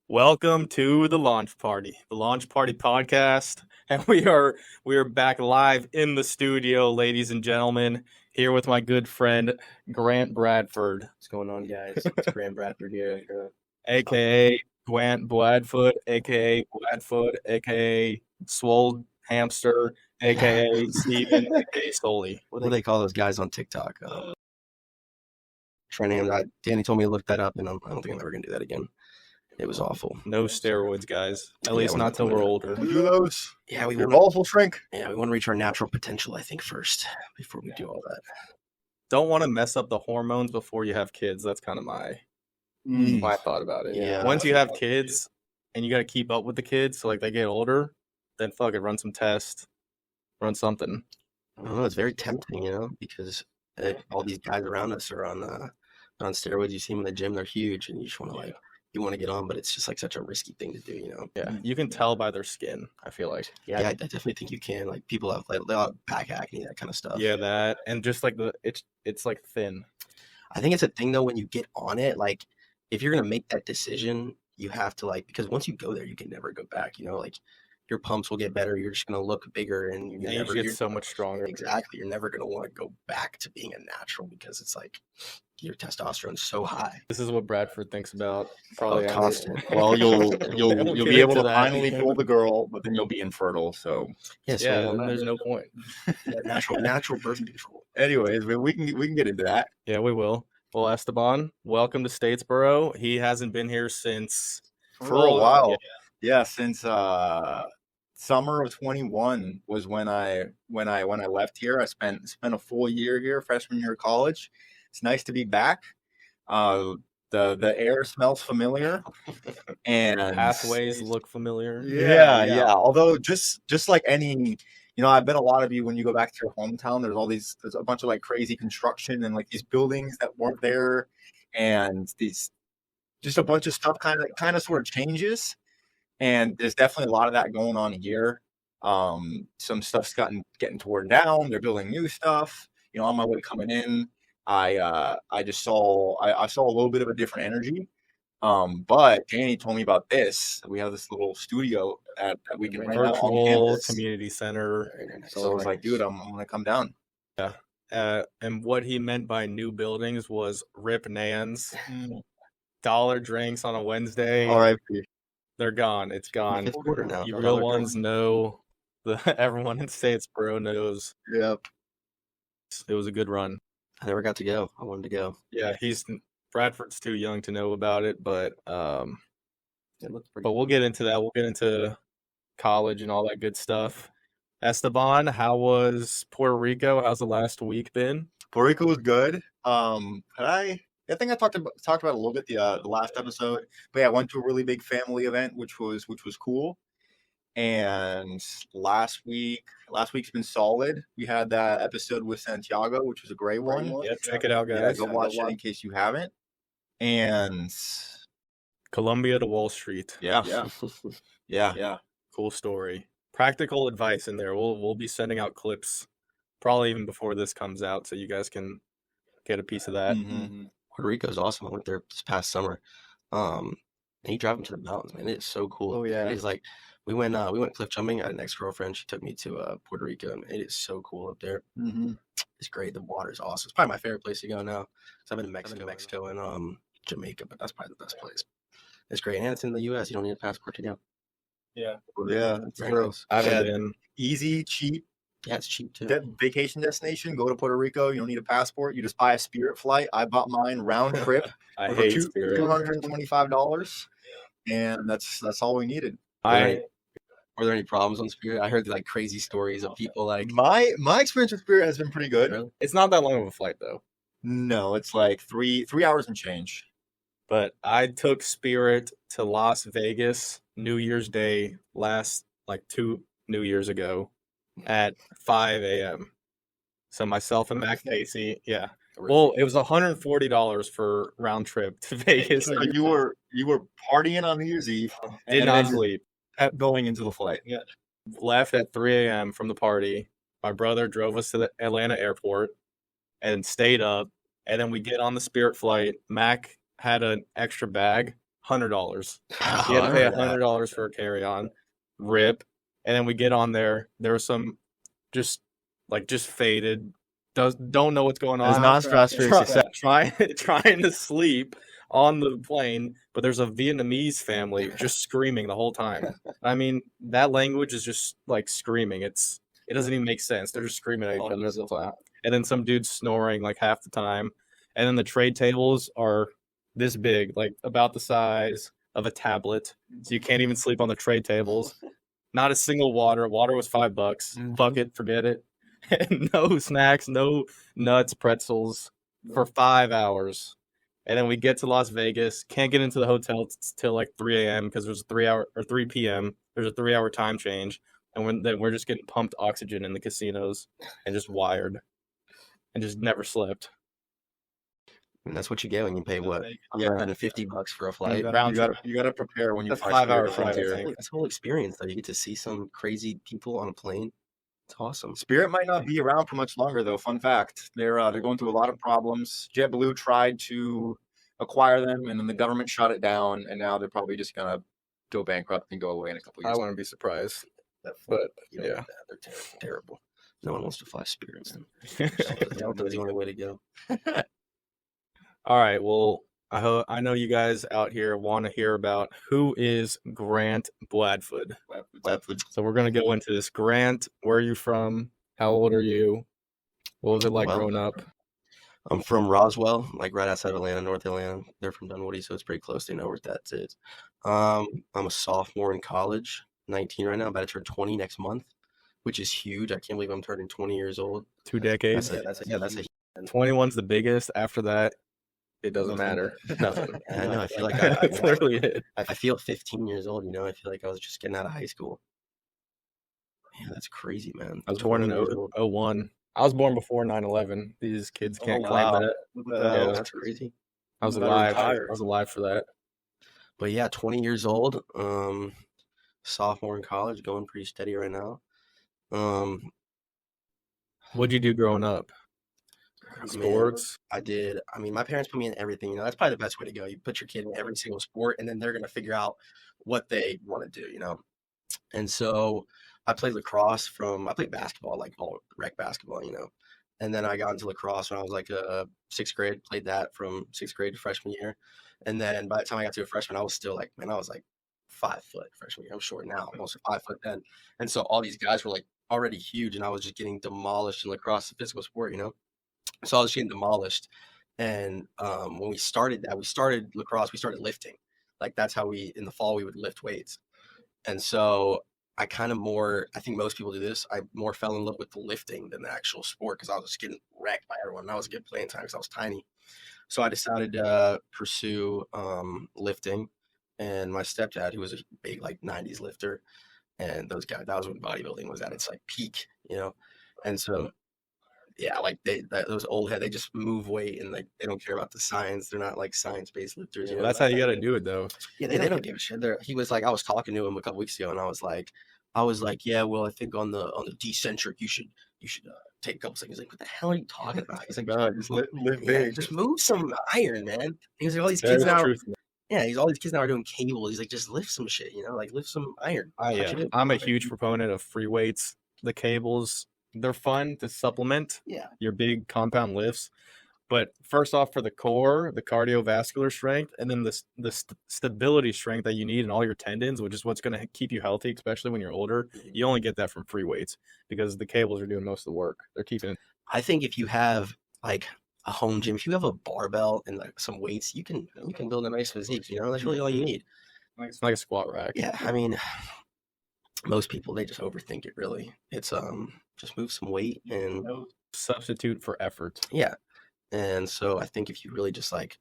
Welcome to the Launch Party podcast, and we are back live in the studio, ladies and gentlemen, here with my good friend Grant Bradford. What's going on, guys? It's Grant Bradford here. aka Grant Bradford, aka Bradford, aka Swole Hamster, aka Steven, aka Soli. What do they call those guys on TikTok? Trying to Danny told me to look that up, and I don't think I'm ever gonna do that again. It was awful. No steroids, guys. At least we're not not till doing we're that. older. Do those. Yeah, we Your want balls will shrink. to reach our natural potential, I think, first before we do all that. Don't want to mess up the hormones before you have kids. That's kind of my thought about it. Yeah. Once you have kids and you got to keep up with the kids, so like they get older, then fuck it, run some tests, run something. I don't know. It's very tempting, because all these guys around us are on steroids. You see them in the gym; they're huge, and you just want to you want to get on, but it's just like such a risky thing to do. Yeah, you can tell by their skin. I feel like. Yeah, I definitely think you can. Like people have they'll have back acne, that kind of stuff. Yeah, that and just like it's like thin. I think it's a thing though when you get on it, like if you're gonna make that decision, you have to because once you go there, you can never go back. Like your pumps will get better. You're just gonna look bigger, and you get so much stronger. Exactly. You're never gonna want to go back to being a natural because it's like your testosterone's so high. This is what Bradford thinks about. Probably constant. Well, you'll We'll be able get to to that. finally fool the girl, but then you'll be infertile. So, Yeah, then there's no point. natural birth control. anyways, we can get into that. Yeah, we will. Well, Esteban, welcome to Statesboro. He hasn't been here since For a while. Yeah, since summer of 21 was when I left here. I spent a full year here, freshman year of college. It's nice to be back. The air smells familiar, and Pathways look familiar. Yeah. Although just like any, I bet a lot of you, when you go back to your hometown, there's a bunch of like crazy construction and like these buildings that weren't there, and just a bunch of stuff kind of sort of changes. And there's definitely a lot of that going on here. Some stuff's getting torn down. They're building new stuff. On my way coming in, I just saw I saw a little bit of a different energy. But Danny told me about this. We have this little studio that we can rent out on Virtual campus. community center. So I was like, dude, I'm gonna come down. And what he meant by new buildings was Rip Nans, dollar drinks on a Wednesday. All right. They're gone. It's gone. Fifth quarter now. You real ones know. Everyone in Statesboro knows. Yep. It was a good run. I never got to go. I wanted to go. Yeah, Bradford's too young to know about it, but It looked pretty. but we'll get into that. We'll get into college and all that good stuff. Esteban, how was Puerto Rico? How's the last week been? Puerto Rico was good. I think I talked about it a little bit the last episode, but yeah, I went to a really big family event, which was cool. And last week's been solid. We had that episode with Santiago, which was a great one. Yeah, check it out, Yeah, guys. go watch it in case you haven't. And Columbia to Wall Street. yeah. Cool story. Practical advice in there. We'll be sending out clips probably even before this comes out, so you guys can get a piece of that. Mhm. Puerto Rico's awesome. I went there this past summer. And you drive into the mountains, man. It is so cool. Oh, yeah. It is like we went cliff jumping. I had an ex-girlfriend. She took me to Puerto Rico, and it is so cool up there. Mhm. It's great. The water's awesome. It's probably my favorite place to go now. Because I've been to Mexico, and Jamaica, but that's probably the best place. It's great, and it's in the U.S. You don't need a passport to go. Yeah. Yeah, it's Very true. nice. I haven't Yeah. been. Easy, cheap. Yeah, it's cheap too. Vacation destination. Go to Puerto Rico. You don't need a passport. You just buy a Spirit flight. I bought mine round trip. I for hate Spirit. $225, and that's all we needed. Were there any problems on Spirit? I heard like crazy stories of people like. My experience with Spirit has been pretty good. Really? It's not that long of a flight though. No, it's like three hours and change. But I took Spirit to Las Vegas New Year's Day last 2 New Years ago at 5 a.m. So myself and Mac Casey, yeah. Well, it was $140 for round trip to Vegas. So you were partying on New Year's Eve. Did and not then sleep. going into the flight. Yeah. Left at 3 a.m. from the party. My brother drove us to the Atlanta airport and stayed up. And then we get on the Spirit flight. Mac had an extra bag, $100. You Oh, had I to pay remember that. $100 for a carry-on. Rip. And then we get on there. There was some just faded. Don't know what's going It's on. not stress for Try- success. trying to sleep on the plane, but there's a Vietnamese family just screaming the whole time. I mean, that language is just like screaming. It doesn't even make sense. They're just screaming at each other the whole time. And then some dude's snoring like half the time. And then the trade tables are this big, like about the size of a tablet. So you can't even sleep on the trade tables. Not a single water. Water was $5. Fuck it, forget it. And no snacks, no nuts, pretzels for 5 hours. And then we get to Las Vegas, can't get into the hotel till like 3 a.m. because there's a 3 p.m. There's a 3-hour time change. And then we're just getting pumped oxygen in the casinos and just wired and just never slept. And that's what you get when you pay what? Yeah. $150 for a flight. You gotta prepare when you That's fly 5-hour Spirit. flight, I think. That's the whole experience, though. You get to see some crazy people on a plane. It's awesome. Spirit might not be around for much longer, though. Fun fact: they're going through a lot of problems. JetBlue tried to acquire them, and then the government shut it down, and now they're probably just gonna go bankrupt and go away in a couple I years. wouldn't be surprised. But Yeah. they're terrible. No one wants to fly Spirits. Delta's the only way to go. All right. Well, I know you guys out here want to hear about who is Grant Bradford. So we're gonna go into this. Grant, where are you from? How old are you? What was it like Well, growing up? I'm from Roswell, like right outside Atlanta, North Atlanta. They're from Dunwoody, so it's pretty close. They know where that is. I'm a sophomore in college, 19 right now. I'm about to turn 20 next month, which is huge. I can't believe I'm turning 20 years old. 2 decades. That's a 21's the biggest. After that, it doesn't matter. Nothing. I know. I feel like That's literally it. I feel 15 years old. You know, I feel like I was just getting out of high school. Yeah, that's crazy, man. I was born in 01. I was born before 9/11. These kids can't claim wow. that. Yeah, Yeah. that's crazy. I was Better alive. retire. I was alive for that. But yeah, 20 years old. Sophomore in college, going pretty steady right now. What'd you do growing up? Man, Sports? I did. I mean, my parents put me in everything. You know, that's probably the best way to go. You put your kid in every single sport, and then they're gonna figure out what they want to do. You know, and so I played lacrosse I played basketball, like all rec basketball. You know, and then I got into lacrosse when I was like 6th grade. Played that from 6th grade to freshman year, and then by the time I got to a freshman, I was still like, man, I was like 5 foot freshman year. I'm short now, almost 5 foot then, and so all these guys were like already huge, and I was just getting demolished in lacrosse, a physical sport. You know. So I was getting demolished. And when we started lacrosse, we started lifting. Like that's how in the fall, we would lift weights. And so I think most people do this. I more fell in love with the lifting than the actual sport because I was just getting wrecked by everyone. And I was getting playing time because I was tiny. So I decided to pursue lifting. And my stepdad, who was a big like 90s lifter, and those guys, that was when bodybuilding was at its like peak, you know? And so yeah, like those old heads, they just move weight and like they don't care about the science. They're not like science-based lifters. You know? That's how you got to do it, though. Yeah, they don't give a shit. He was like, I was talking to him a couple weeks ago, and I was like, yeah, well, I think on the decentric, you should take a couple seconds. He's like, what the hell are you talking about? He's like, Just live yeah, big. just move some iron, man. He's like, all these There's kids now. truth. Yeah, all these kids now are doing cables. He's like, just lift some shit, you know, like lift some iron. I'm a huge proponent of free weights. The cables, they're fun to supplement Yeah. your big compound lifts. But first off, for the core, the cardiovascular strength, and then the stability strength that you need in all your tendons, which is what's going to keep you healthy, especially when you're older. You only get that from free weights because the cables are doing most of the work. They're keeping it. I think if you have like a home gym, if you have a barbell and like some weights, you can build a nice physique. You know, that's really all you need. It's like a squat rack. Yeah, I mean, most people they just overthink it. Really, it's just move some weight and No substitute for effort. yeah. And so I think if you really just like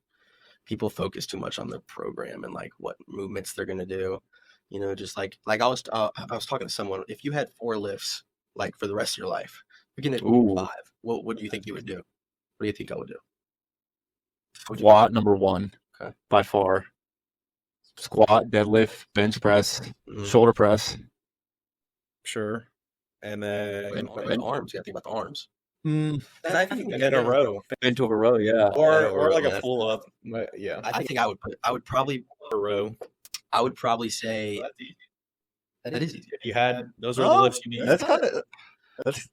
people focus too much on the program and like what movements they're gonna do, you know, just like I was talking to someone. If you had 4 lifts like for the rest of your life, you can do Ooh. 5. What do you think you would do? What do you think I would do? Squat number 1, Okay. by far. Squat, deadlift, bench press, Mhm. shoulder press. Sure. And then And the arms. You gotta think about the arms. I think In a row, Into a row, yeah. or like yeah, a pull up. Yeah, I think I would probably a row. say that is easy. You had those are the lifts you need. That's kind of.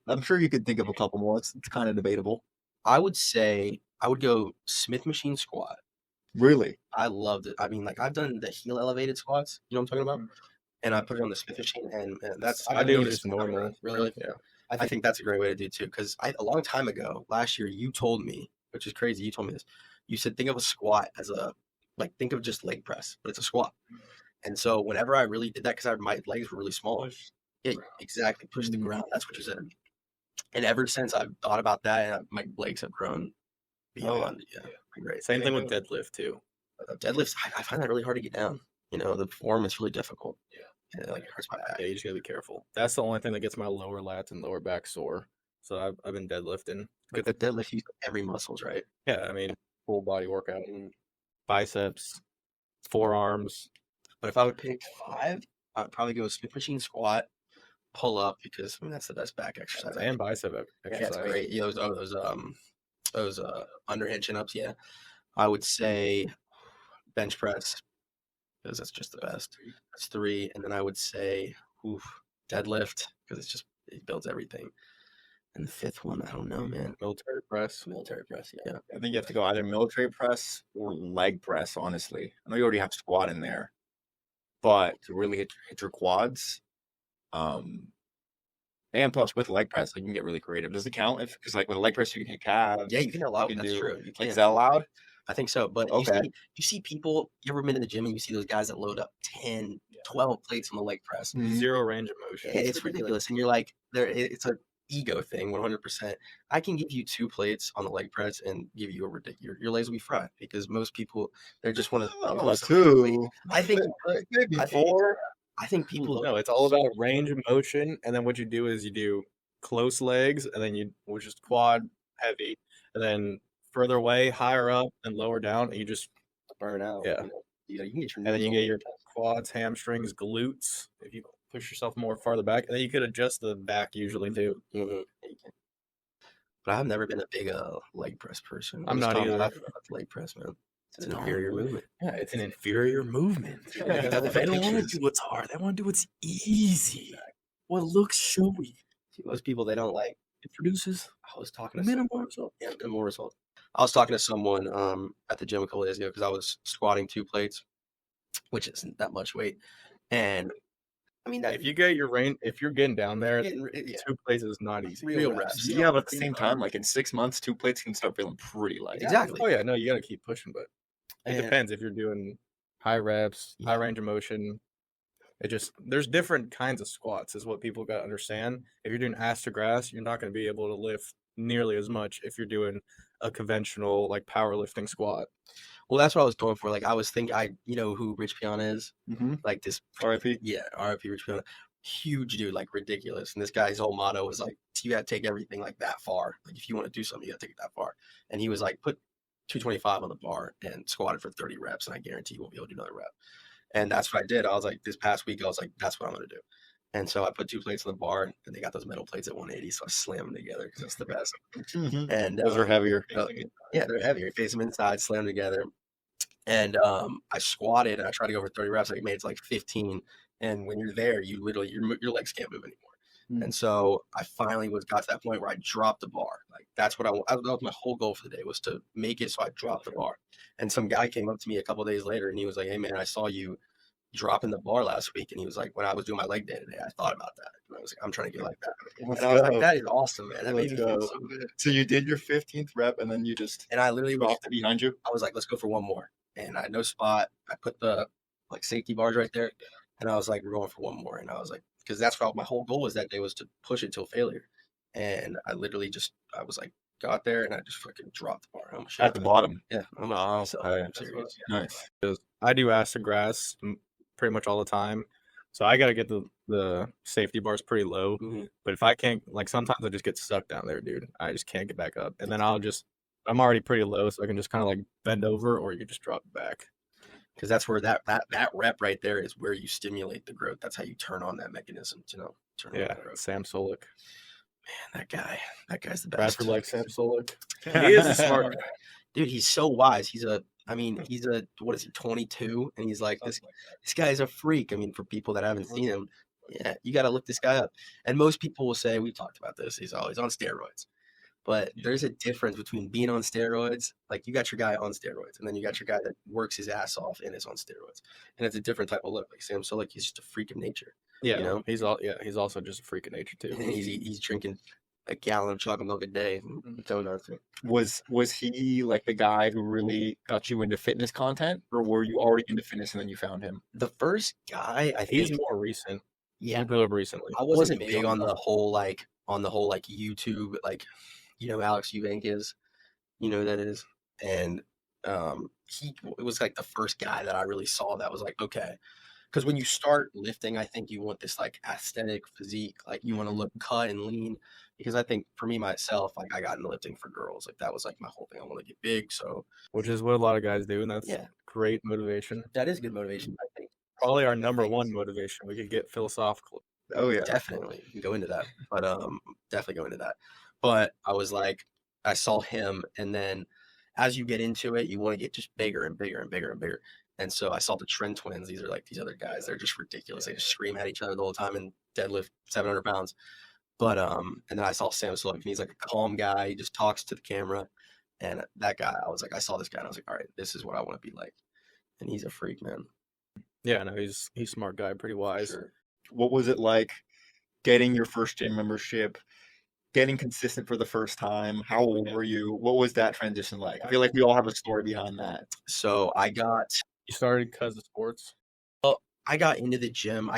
I'm sure you could think of a couple more. It's kind of debatable. I would say I would go Smith machine squat. Really? I loved it. I mean, like I've done the heel elevated squats. You know what I'm talking about? And I put it on the Smith machine, and that's I do just normal. Really? Yeah. I think that's a great way to do it too. Because a long time ago, last year, you told me, which is crazy. You told me this. You said think of a squat as think of just leg press, but it's a squat. And so whenever I really did that, because my legs were really small, yeah, exactly, push the ground. That's what you said. And ever since I've thought about that, and my legs have grown beyond. Yeah, great. Same thing with deadlift too. Deadlifts, I find that really hard to get down. You know, the form is really difficult. Yeah. And it hurts my back. Yeah, you just gotta be careful. That's the only thing that gets my lower lats and lower back sore. So I've been deadlifting. But the deadlift, you use every muscles, right? Yeah, I mean full body workout, biceps, forearms. But if I would pick 5, I'd probably go Smith machine squat, pull up, because I mean that's the best back exercise. And bicep exercise. Yeah, it's great. Yeah, those underhand chin ups. Yeah, I would say bench press, because that's just the best. That's 3, and then I would say deadlift, because it builds everything. And the 5th one, I don't know, man. Military press. Yeah. I think you have to go either military press or leg press, honestly. I know you already have squat in there, but to really hit your quads, and plus with leg press, like you can get really creative. Does it count? Because like with a leg press, you can hit calves. Yeah, you can allow. you can That's do- true. You Like, is can. that allowed? I think so. But Okay. you see people, you ever been in the gym and you see those guys that load up 10, 12 plates on the leg press? Zero range of motion. It's ridiculous. And you're like, it's an ego thing, 100%. I can give you 2 plates on the leg press and give you your legs will be fried, because most people, they just want to. Oh, 2. I think Maybe I think- 4. I think people. No, it's all about range of motion, and then what you do is you do close legs, and then which is quad heavy, and then further away, higher up, and lower down, and you just burn out. Yeah. You can get your and then you get your quads, hamstrings, glutes. If you push yourself more farther back, and then you could adjust the back usually too. Mhm. But I've never been a big leg press person. I'm not either. Leg press, man. It's an inferior movement. Yeah, it's an inferior movement. They don't want to do what's hard. They want to do what's easy. What looks showy. Most people, they don't like. It produces I was talking to minimal result. Yeah, minimal result. I was talking to someone at the gym a couple days ago, because I was squatting 2 plates, which isn't that much weight. And I mean, If you get your range, if you're getting down there, yeah, 2 plates is not easy. real reps. Yeah, but at the same time, like in 6 months, 2 plates can start feeling pretty light. Exactly. Oh yeah, no, you got to keep pushing, but it And- depends if you're doing high reps, high range of motion. There's different kinds of squats is what people got to understand. If you're doing ass to grass, you're not going to be able to lift nearly as much if you're doing a conventional like powerlifting squat. Well, that's what I was going for. Like I was thinking, you know who Rich Piana is? Mm-hmm. Like this RIP. Yeah, RIP Rich Piana. Huge dude, like ridiculous. And this guy's whole motto was like, you got to take everything like that far. Like if you want to do something, you got to take it that far. And he was like, put 225 on the bar and squatted for 30 reps, and I guarantee you won't be able to do another rep. And that's what I did. I was like, this past week, I was like, that's what I'm going to do. And so I put 2 plates on the bar, and they got those metal plates at 180, so I slammed them together because that's the best. Mm-hmm. And Those are heavier. yeah, they're heavier. You face them inside, slam them together. And I squatted, and I tried to go for 30 reps. I made it to like 15. And when you're there, you literally, your legs can't move anymore. Mm. And so I finally got to that point where I dropped the bar. Like that's what that was my whole goal for the day, was to make it so I dropped the bar. And some guy came up to me a couple of days later, and he was like, "Hey man, I saw you dropping the bar last week." And he was like, "When I was doing my leg day today, I thought about that." And I was like, "I'm trying to get like that." And I was like, "That is awesome, man. That made me feel so good." So you did your 15th rep, and then you just And I literally dropped it behind you. I was like, let's go for one more. And I had no spot. I put the like safety bars right there. And I was like, we're going for one more. And I was like, because that's what my whole goal was that day, was to push it till failure. And I literally I was like, got there, and I just fucking dropped the bar. I'm At the bottom. Yeah. I'm serious. Nice. I do ass to grass pretty much all the time, so I got to get the safety bars pretty low. Mhm. But if I can't, like sometimes I just get stuck down there, dude. I just can't get back up, and then I'm already pretty low, so I can just kind of like bend over, or you can just drop it back. Because that's where that rep right there is where you stimulate the growth. That's how you turn on that mechanism, turn on Yeah, that growth. Sam Solik. that guy's the best. Bradford likes Sam Sulek. He is a smart guy. Dude, he's so wise. He's a what is he, 22? And he's like, this guy's a freak. I mean, for people that haven't seen him, yeah, you got to look this guy up. And most people will say, we talked about this, he's always on steroids. But there's a difference between being on steroids, like you got your guy on steroids, and then you got your guy that works his ass off and is on steroids. And it's a different type of look. Like Sam Sulek, he's just a freak of nature. Yeah, You know? he's also just a freak of nature too. And he's drinking a gallon of chocolate milk a day. Was he like the guy who really got you into fitness content, or were you already into fitness and then you found him? The first guy, I He's think, more recent. yeah, He blew up recently. I wasn't big on the whole YouTube, like, you know, Alex Eubank is, you know who that is, and it was like the first guy that I really saw that was like, okay, because when you start lifting, I think you want this like aesthetic physique, like you want to look cut and lean, because I think for me myself, like I got into lifting for girls, like that was like my whole thing. I want to get big, so Which is what a lot of guys do, and that's yeah, great motivation. that is good motivation. I think Probably our number one motivation. We could get philosophical. Oh yeah, definitely you can go into that, but definitely go into that. But I was like, I saw him, and then as you get into it, you want to get just bigger and bigger and bigger and bigger. And so I saw the Trend Twins. These are like these other guys. They're just ridiculous. They just scream at each other the whole time and deadlift 700 pounds. But and then I saw Sam Sulek, and he's like a calm guy. He just talks to the camera. And that guy, I was like, I saw this guy, and I was like, all right, this is what I want to be like. And he's a freak, man. Yeah, no, he's a smart guy, pretty wise. Sure. what was it like getting your first gym membership, getting consistent for the first time? How old were you? What was that transition like? I feel like we all have a story behind that. So You started because of sports. I got into the gym.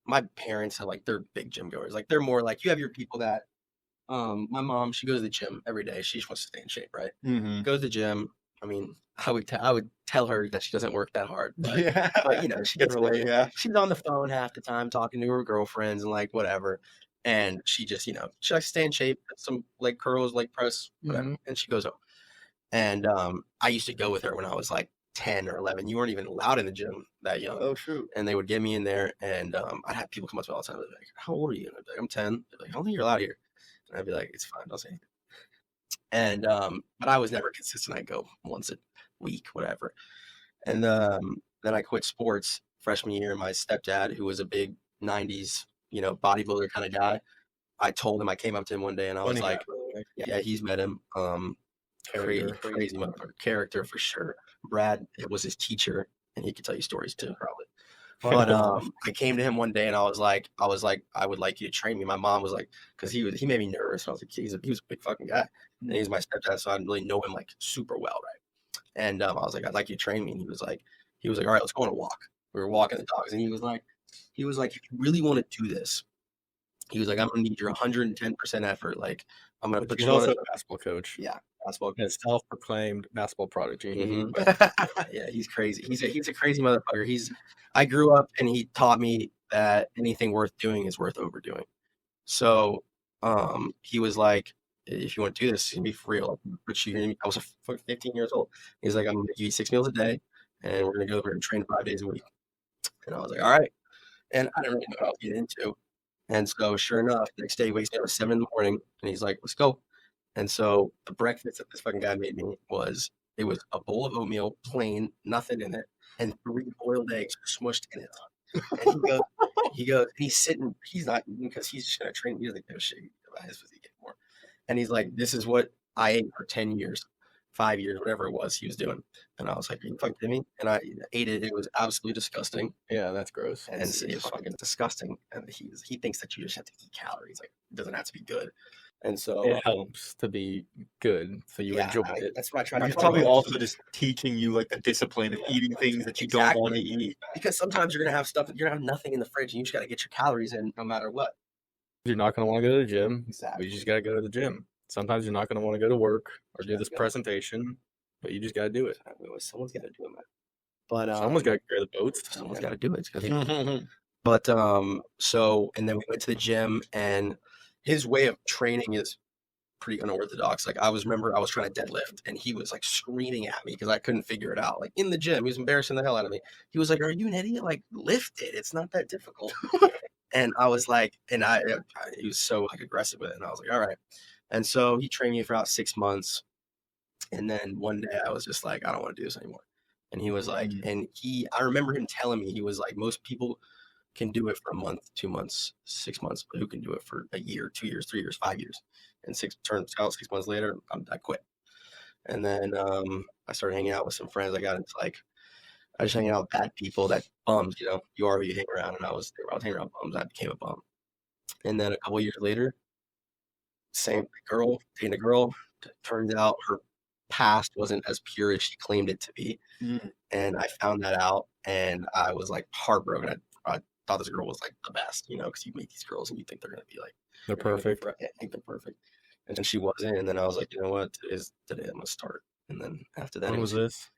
My parents are like, they're big gym goers. Like they're more like, you have your people that my mom, she goes to the gym every day. She just wants to stay in shape, right? Mm-hmm. Goes to the gym. I mean, I would tell her that she doesn't work that hard. But, Yeah, but you know, she gets relate. Yeah, she's on the phone half the time talking to her girlfriends and like whatever. And she just, you know, she likes to stay in shape, some leg curls, leg press, whatever. Mhm. And she goes home. And I used to go with her when I was like 10 or 11. You weren't even allowed in the gym that young. Oh shoot. And they would get me in there, and I'd have people come up to me all the time. They'd be like, "How old are you?" And I'd be like, "I'm 10." They're like, "I don't think you're allowed here." And I'd be like, "It's fine, don't say anything." And but I was never consistent. I'd go once a week, whatever. And then I quit sports freshman year. My stepdad, who was a big '90s, you know, bodybuilder kind of guy, I told him, I came up to him one day, and I was Funny like, guy, by the way. "Yeah, he's met him. Character. Crazy motherfucker, character for sure." Brad, it was his teacher, and he could tell you stories too, probably. But I came to him one day, and I was like, I would like you to train me. My mom was like, because he made me nervous. I was like, he was a big fucking guy, and he's my stepdad, so I didn't really know him like super well, right? And I was like, I'd like you to train me. And he was like, all right, let's go on a walk. We were walking the dogs, and he was like, if you really want to do this, he was like, I'm gonna need your 110% effort. Like, I'm gonna But put he's you on also a a basketball coach. yeah basketball. And a self-proclaimed basketball prodigy. Yeah, he's crazy. He's a crazy motherfucker. I grew up, and he taught me that anything worth doing is worth overdoing. So he was like, if you want to do this, it's gonna be for real. I was 15 years old. He's like, I'm gonna give you 6 meals a day, and we're gonna go over and train 5 days a week. And I was like, all right. And I didn't really know what I was getting into. And so sure enough, the next day he wakes me up at 7 in the morning, and he's like, let's go. And so the breakfast that this fucking guy made me was a bowl of oatmeal, plain, nothing in it, and 3 boiled eggs smushed in it. And he's sitting, he's not eating because he's just gonna train. He doesn't give a shit about his physique anymore. And he's like, this is what I ate for 10 years, 5 years, whatever it was he was doing. And I was like, are you fucking kidding me? And I ate it. It was absolutely disgusting. Yeah, that's gross. And it's fucking disgusting. And he thinks that you just have to eat calories. Like, it doesn't have to be good. And so It helps to be good, so you enjoy it. that's what I try to He's do. probably also just teaching you like the discipline of eating things that you don't want to eat. Because sometimes you're gonna have stuff, you're gonna have nothing in the fridge, and you just gotta get your calories in no matter what. You're not going to want to go to the gym. Exactly. You just got to go to the gym. Sometimes you're not going to want to go to work or do this presentation, but you just got to do it. Someone's gotta do it, man. But Someone's got to carry the boats. someone's gotta do it. But so, and then we went to the gym, and his way of training is pretty unorthodox. Like I was trying to deadlift, and he was like screaming at me because I couldn't figure it out. Like in the gym, he was embarrassing the hell out of me. He was like, "Are you an idiot? Like lift it. It's not that difficult." And I was like, he was so like aggressive with it, and I was like, all right. And so he trained me for about 6 months, and then one day I was just like, I don't want to do this anymore. And he was like, I remember him telling me, he was like, most people can do it for a month, 2 months, 6 months, but who can do it for a year, 2 years, 3 years, 5 years? And turns out 6 months later, I quit. And then I started hanging out with some friends. I got into like, I was hanging out with bad people, that bums, you already hang around, and I was hanging around bums. I became a bum. And then a couple years later, same girl, dating a girl. Turns out her past wasn't as pure as she claimed it to be. And I found that out, and I was like heartbroken. I thought this girl was like the best, because you meet these girls and you think they're gonna be like They're perfect. I think they're perfect, and then she wasn't. And then I was like, you know what? Today I'm gonna start. And then after that, When was this?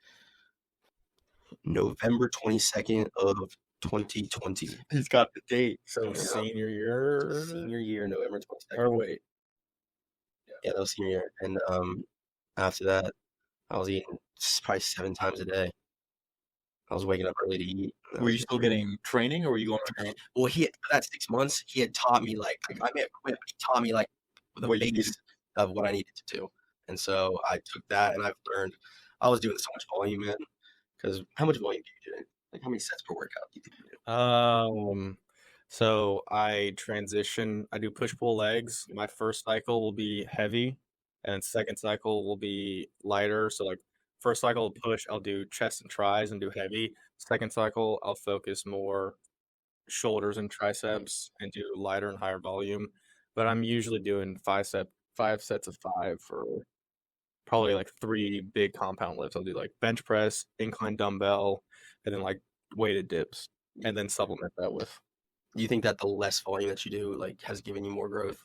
November 22nd of 2020. He's got the date. So senior year? Senior year, November 22nd. Or wait. Yeah, that was senior year. And after that, I was eating probably 7 times a day. I was waking up early to eat. Were you still getting training, or were you going to train? Well, for that 6 months, he had taught me like I may have quit, but he taught me like the What you base of what I needed to do. And so I took that, and I've learned. I was doing so much volume, man. Because how much volume do you do? Like, how many sets per workout do you think you do? So I transition. I do push-pull legs. My first cycle will be heavy, and second cycle will be lighter. So like first cycle push, I'll do chest and tris and do heavy. Second cycle, I'll focus more shoulders and triceps and do lighter and higher volume. But I'm usually doing five sets of 5 for probably like 3 big compound lifts. I'll do like bench press, incline dumbbell, and then like weighted dips, and then supplement that with. Do you think that the less volume that you do like has given you more growth?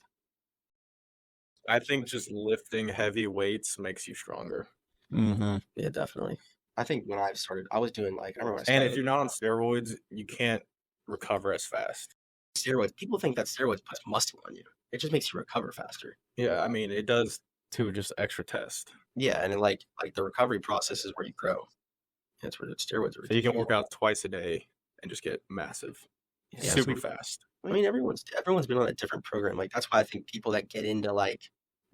I think just lifting heavy weights makes you stronger. Yeah, definitely. I think when I started, I was doing like I remember. And if you're not on steroids, you can't recover as fast. Steroids, people think that steroids puts muscle on you. It just makes you recover faster. Yeah, I mean it does too. Just extra test. Yeah, and then, like the recovery process is where you grow. That's where the steroids are. So you can work out twice a day and just get massive, super fast. I mean, everyone's been on a different program. Like that's why I think people that get into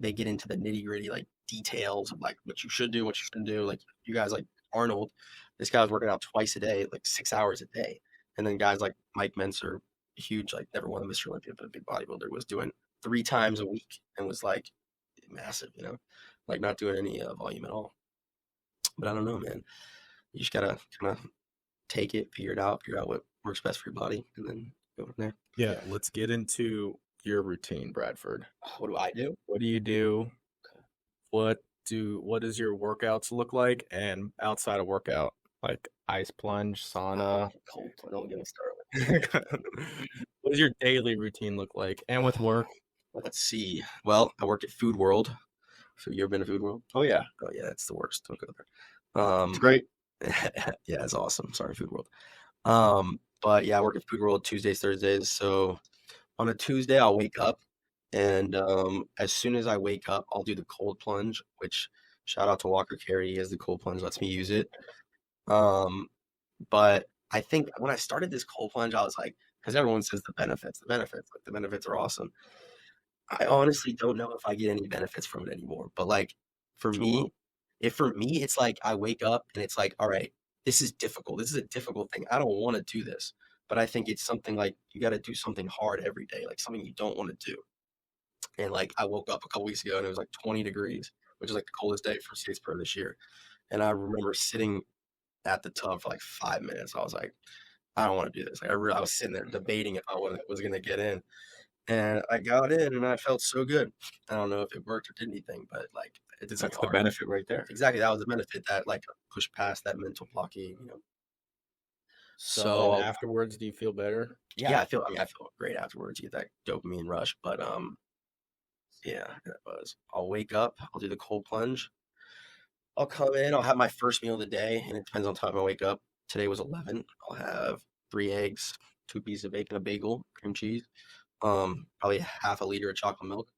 they get into the nitty gritty like details of like what you should do, what you shouldn't do. Like you guys like Arnold, this guy was working out twice a day, like 6 hours a day. And then guys like Mike Menser, huge, like never won a Mr. Olympia, but a big bodybuilder, was doing 3 times a week and was like massive, like not doing any volume at all. But I don't know, man. You just gotta kind of take it, figure out what works best for your body, and then go from there. Yeah, let's get into your routine, Bradford. What do I do? What do you do? What does your workouts look like? And outside of workout, like ice plunge, sauna. Cold. Don't get me started. What does your daily routine look like? And with work? Let's see. Well, I work at Food World. So you ever been to Food World? Oh yeah, it's the worst. Don't go there. it's great. Yeah, it's awesome. Sorry, Food World. But yeah, I work at Food World Tuesdays, Thursdays. So on a Tuesday, I'll wake up, and as soon as I wake up, I'll do the cold plunge. Which shout out to Walker Carey, he has the cold plunge, lets me use it. But I think when I started this cold plunge, I was like, because everyone says the benefits, like the benefits are awesome. I honestly don't know if I get any benefits from it anymore. But like for me, it's like I wake up and it's like, all right, this is difficult. This is a difficult thing. I don't want to do this, but I think it's something like you got to do something hard every day, like something you don't want to do. And like I woke up a couple weeks ago and it was like 20 degrees, which is like the coldest day for Statesboro this year. And I remember sitting at the tub for like 5 minutes. I was like, I don't want to do this. Like I was sitting there debating if I was going to get in. And I got in and I felt so good. I don't know if it worked or did anything, but like it did That's something the hard. benefit right there. Exactly. That was the benefit, that like push past that mental blockade, So afterwards, do you feel better? Yeah, I feel great afterwards. You get that dopamine rush. But yeah, that was. I'll wake up, I'll do the cold plunge. I'll come in, I'll have my first meal of the day, and it depends on the time I wake up. Today was 11. I'll have 3 eggs, 2 pieces of bacon, a bagel, cream cheese, probably half a liter of chocolate milk.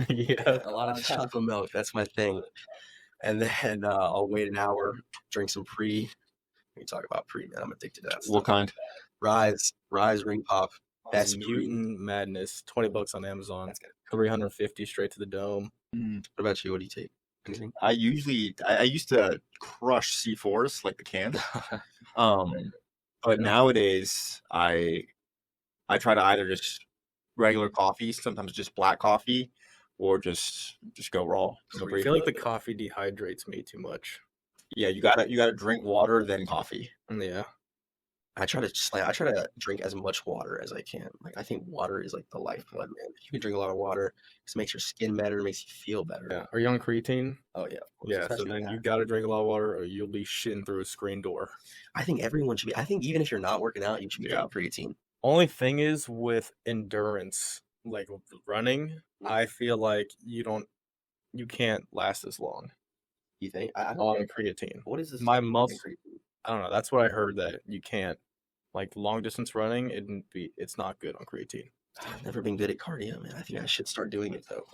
Yeah, A lot of chocolate milk. That's my thing. And then I'll wait an hour, drink some pre. We talk about pre, man. I'm addicted to that What stuff. kind? Rise, ring pop. Best breed. Mutant Madness, $20 on Amazon, That's good. 350 straight to the dome. What about you? What do you take? Anything? I used to crush C4s like the can. But nowadays I try to either just regular coffee, sometimes just black coffee, or just go raw. No I break. feel like the coffee dehydrates me too much. Yeah, you gotta drink water then coffee. Yeah. I try to drink as much water as I can. Like I think water is like the lifeblood, man. If you can drink a lot of water, it makes your skin better, makes you feel better. Yeah. Are you on creatine? Oh yeah, of course. Yeah. So Especially then with you that. gotta drink a lot of water, or you'll be shitting through a screen door. I think everyone should be. I think even if you're not working out, you should be Yeah. taking creatine. Only thing is with endurance, like with running, I feel like you can't last as long You think? I don't. on creatine. What is this? My taking muscle, creatine? I don't know. That's what I heard, that you can't, like long distance running. It's not good on creatine. I've never been good at cardio, man. I think I should start doing it though.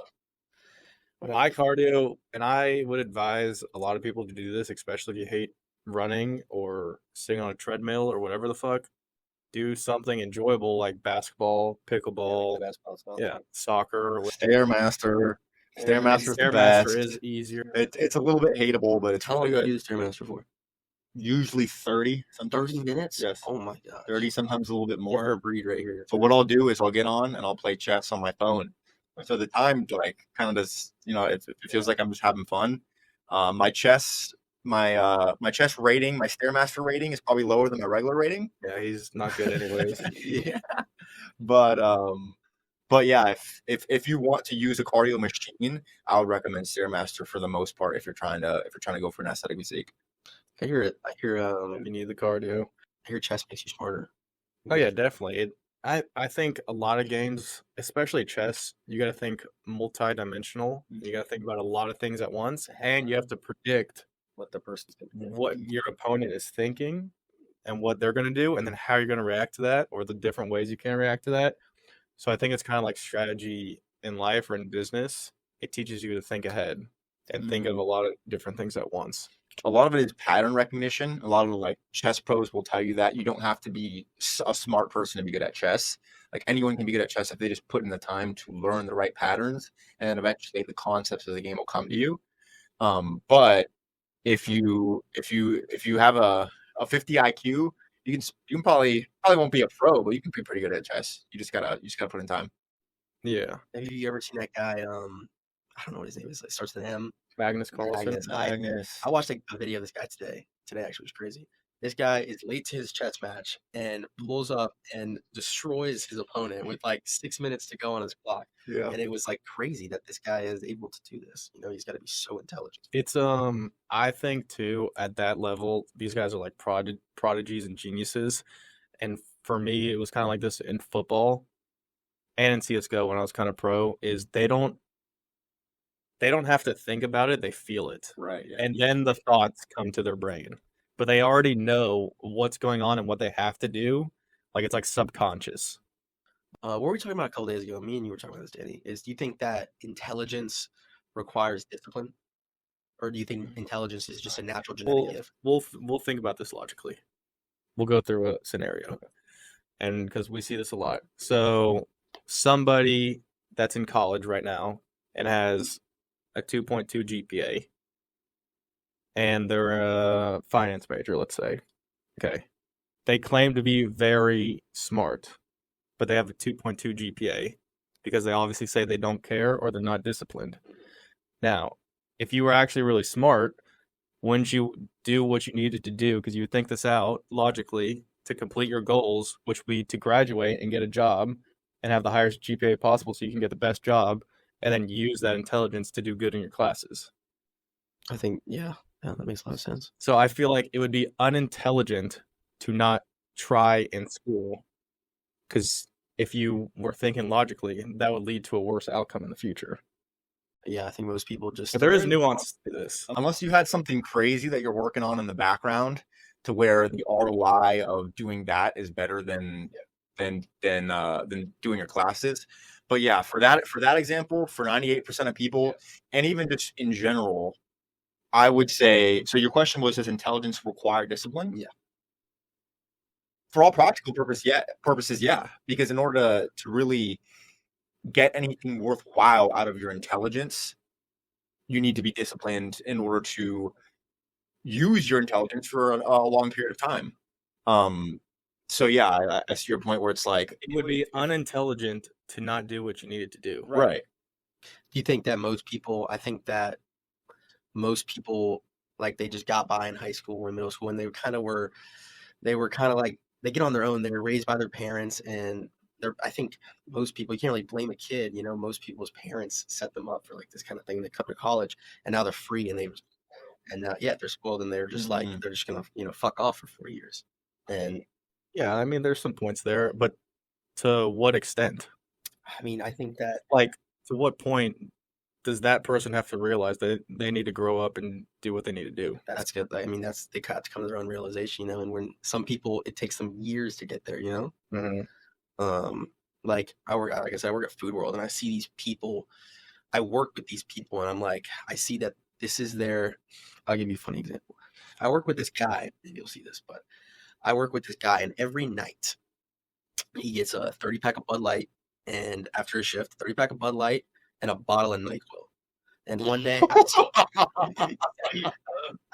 My cardio, and I would advise a lot of people to do this, especially if you hate running or sitting on a treadmill or whatever the fuck. Do something enjoyable like basketball, pickleball, yeah, soccer. Stairmaster. Stairmaster's the Stairmaster best. is easier. It's a little bit hateable, but it's How long really do you good. do the Stairmaster for? Usually 30, sometimes 30 minutes? Yes. Oh my god. 30, sometimes a little bit more. More breed right here. So what I'll do is I'll get on and I'll play chess on my phone. So the time like kind of does, it feels like I'm just having fun. My chess rating, my Stairmaster rating is probably lower than my regular rating. Yeah, he's not good anyways. Yeah. But yeah, if you want to use a cardio machine, I would recommend Stairmaster for the most part if you're trying to go for an aesthetic physique. I hear it. You need the cardio. I hear chess makes you smarter. Oh yeah, definitely. I think a lot of games, especially chess, you got to think multi-dimensional. You got to think about a lot of things at once, and you have to predict What the person's gonna do. what your opponent is thinking and what they're going to do, and then how you're going to react to that, or the different ways you can react to that. So I think it's kind of like strategy in life or in business. It teaches you to think ahead and think of a lot of different things at once. A lot of it is pattern recognition. A lot of like chess pros will tell you that you don't have to be a smart person to be good at chess. Like anyone can be good at chess if they just put in the time to learn the right patterns, and then eventually the concepts of the game will come to you. But if you have a 50 IQ, you can probably won't be a pro, but you can be pretty good at chess. You just gotta put in time. Yeah. Have you ever seen that guy? I don't know what his name is. It starts with an M. Magnus Carlsen. Magnus. I watched a video of this guy today. Today actually was crazy. This guy is late to his chess match and pulls up and destroys his opponent with like 6 minutes to go on his clock. Yeah. And it was like crazy that this guy is able to do this. He's got to be so intelligent. It's I think too, at that level, these guys are like prodigies and geniuses. And for me, it was kind of like this in football and in CS:GO when I was kind of pro. Is they don't have to think about it; they feel it, Right. Yeah. and then the thoughts come to their brain. But they already know what's going on and what they have to do. Like it's like subconscious. What were we talking about a couple days ago? Me and you were talking about this, Danny. Do you think that intelligence requires discipline, or do you think intelligence is just a natural genetic gift? We'll think about this logically. We'll go through a scenario, and because we see this a lot. So somebody that's in college right now and has a 2.2 GPA, and they're a finance major, let's say. Okay. They claim to be very smart, but they have a 2.2 GPA because they obviously say they don't care or they're not disciplined. Now, if you were actually really smart, wouldn't you do what you needed to do, because you would think this out logically, to complete your goals, which would be to graduate and get a job and have the highest GPA possible so you can get the best job, and then use that intelligence to do good in your classes? I think, yeah, that makes a lot of sense. So I feel like it would be unintelligent to not try in school, because if you were thinking logically, that would lead to a worse outcome in the future. Yeah, I think most people just... But there is nuance to this. Unless you had something crazy that you're working on in the background, to where the ROI of doing that is better than doing your classes. But yeah, for that example, for 98% of people, and even just in general, I would say. So your question was, does intelligence require discipline? Yeah. for all practical purposes, yeah. Because in order to really get anything worthwhile out of your intelligence, you need to be disciplined in order to use your intelligence for a long period of time. So yeah, I see your point where it's like It would be unintelligent to not do what you needed to do. right. Do you think that I think that most people, like, they just got by in high school or middle school, and they kind of were like, they get on their own. They were raised by their parents, and I think most people, you can't really blame a kid. You know, most people's parents set them up for like this kind of thing. They come to college, and now they're free, and yeah, they're spoiled, and they're just like, they're just gonna, fuck off for 4 years. And Yeah, I mean, there's some points there, but to what extent? I mean, I think that Like, to what point does that person have to realize that they need to grow up and do what they need to do? that's good. I mean, they got to come to their own realization, and when some people, it takes them years to get there, Like like I said, I work at Food World, and I see these people. I work with these people, and I'm like, I see that this is their. I'll give you a funny example. I work with this guy. Maybe you'll see this, but I work with this guy, and every night he gets a 30-pack of Bud Light, and after a shift, 30-pack of Bud Light and a bottle of NyQuil. And one day, I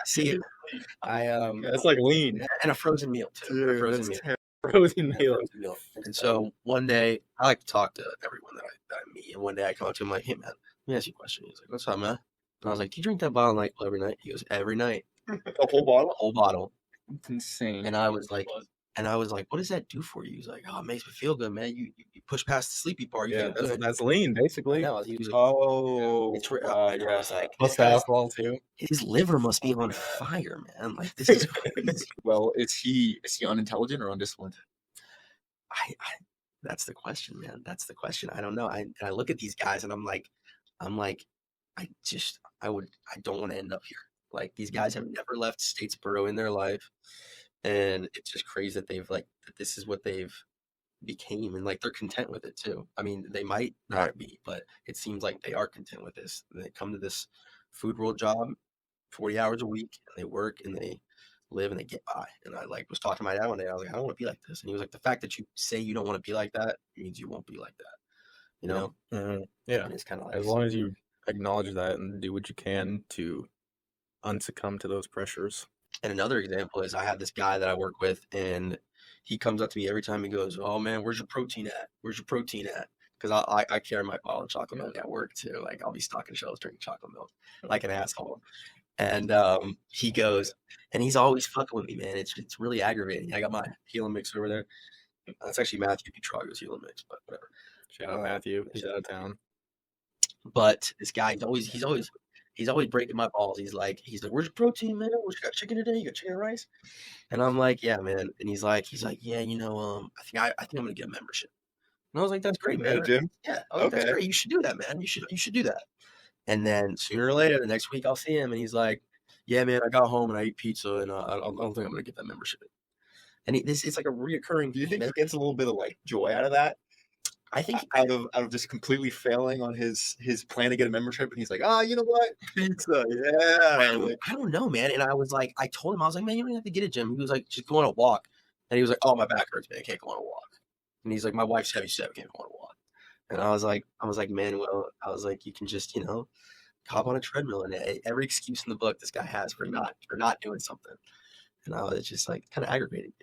see it. It's like lean. And a frozen meal too. A frozen meal. Frozen meal. And so one day, I like to talk to everyone that I meet. And one day I come up to him like, "Hey man, let me ask you a question." He's like, "What's up, man?" And I was like, "Do you drink that bottle of NyQuil every night?" He goes, "Every night." A whole bottle? A whole bottle. It's insane. And I was like, "What does that do for you?" He's like, "Oh, it makes me feel good, man. You push past the sleepy part. You Yeah, feel good." that's lean, basically. No, he was like, Oh, it's I was like, Plus the alcohol too. his liver must be on fire, man. Like, this is crazy. well, is he unintelligent or undisciplined? I that's the question, man. That's the question. I don't know. I look at these guys and I'm like, I don't want to end up here. Like, these guys have never left Statesboro in their life, and it's just crazy that that this is what they've became, and like they're content with it too. I mean, they might not be, but it seems like they are content with this. They come to this Food World job, 40 hours a week, and they work and they live and they get by. And I was talking to my dad one day. I was like, I don't want to be like this. And he was like, the fact that you say you don't want to be like that means you won't be like that. Yeah. And it's kind of like, As long as you acknowledge that and do what you can to unsuccumb to those pressures. And another example is, I have this guy that I work with, and he comes up to me every time. He goes, "Oh man, where's your protein at? Where's your protein at?" Because I carry my bottle of chocolate milk at work too. Like, I'll be stocking shelves drinking chocolate milk like an asshole. And he goes, and he's always fucking with me, man. It's really aggravating. I got my Hela mix over there. That's actually Matthew Petrago's Hela mix, but whatever. Shout out Matthew. He's out of town. But this guy, he's always breaking my balls. He's like, "Where's your protein, man? What, you got chicken today? You got chicken and rice?" And I'm like, "Yeah, man." And he's like, "Yeah, I think I'm gonna get a membership." And I was like, "That's great, man." Jim? Yeah, that's great. You should do that, man. You should do that. And then sooner or later, the next week, I'll see him, and he's like, "Yeah, man, I got home and I ate pizza, and I don't think I'm gonna get that membership." And it's like a reoccurring. Do you think he gets a little bit of like joy out of that? I think out of just completely failing on his plan to get a membership, and he's like, you know what, pizza, yeah. Like, I don't know, man. And I told him, I was like, "Man, you don't have to get it, Jim." He was like, "Just go on a walk." And he was like, "Oh, my back hurts, man. I can't go on a walk." And he's like, "My wife's heavy set. I can't go on a walk." And I was like, "Manuel," I was like, "You can just, hop on a treadmill." And every excuse in the book this guy has for not doing something. And I was just like, kind of aggravating,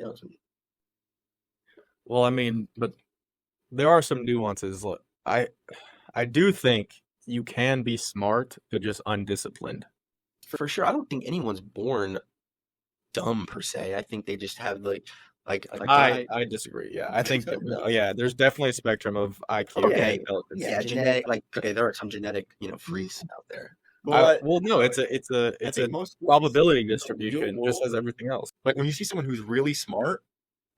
Well, I mean, but there are some nuances. Look, I do think you can be smart but just undisciplined. For sure. I don't think anyone's born dumb per se. I think they just have I disagree. Yeah, I think there's definitely a spectrum of IQ. Okay. And intelligence. Yeah, genetic. There are some genetic, freaks out there. but No, it's a most probability distribution, just as everything else. like when you see someone who's really smart,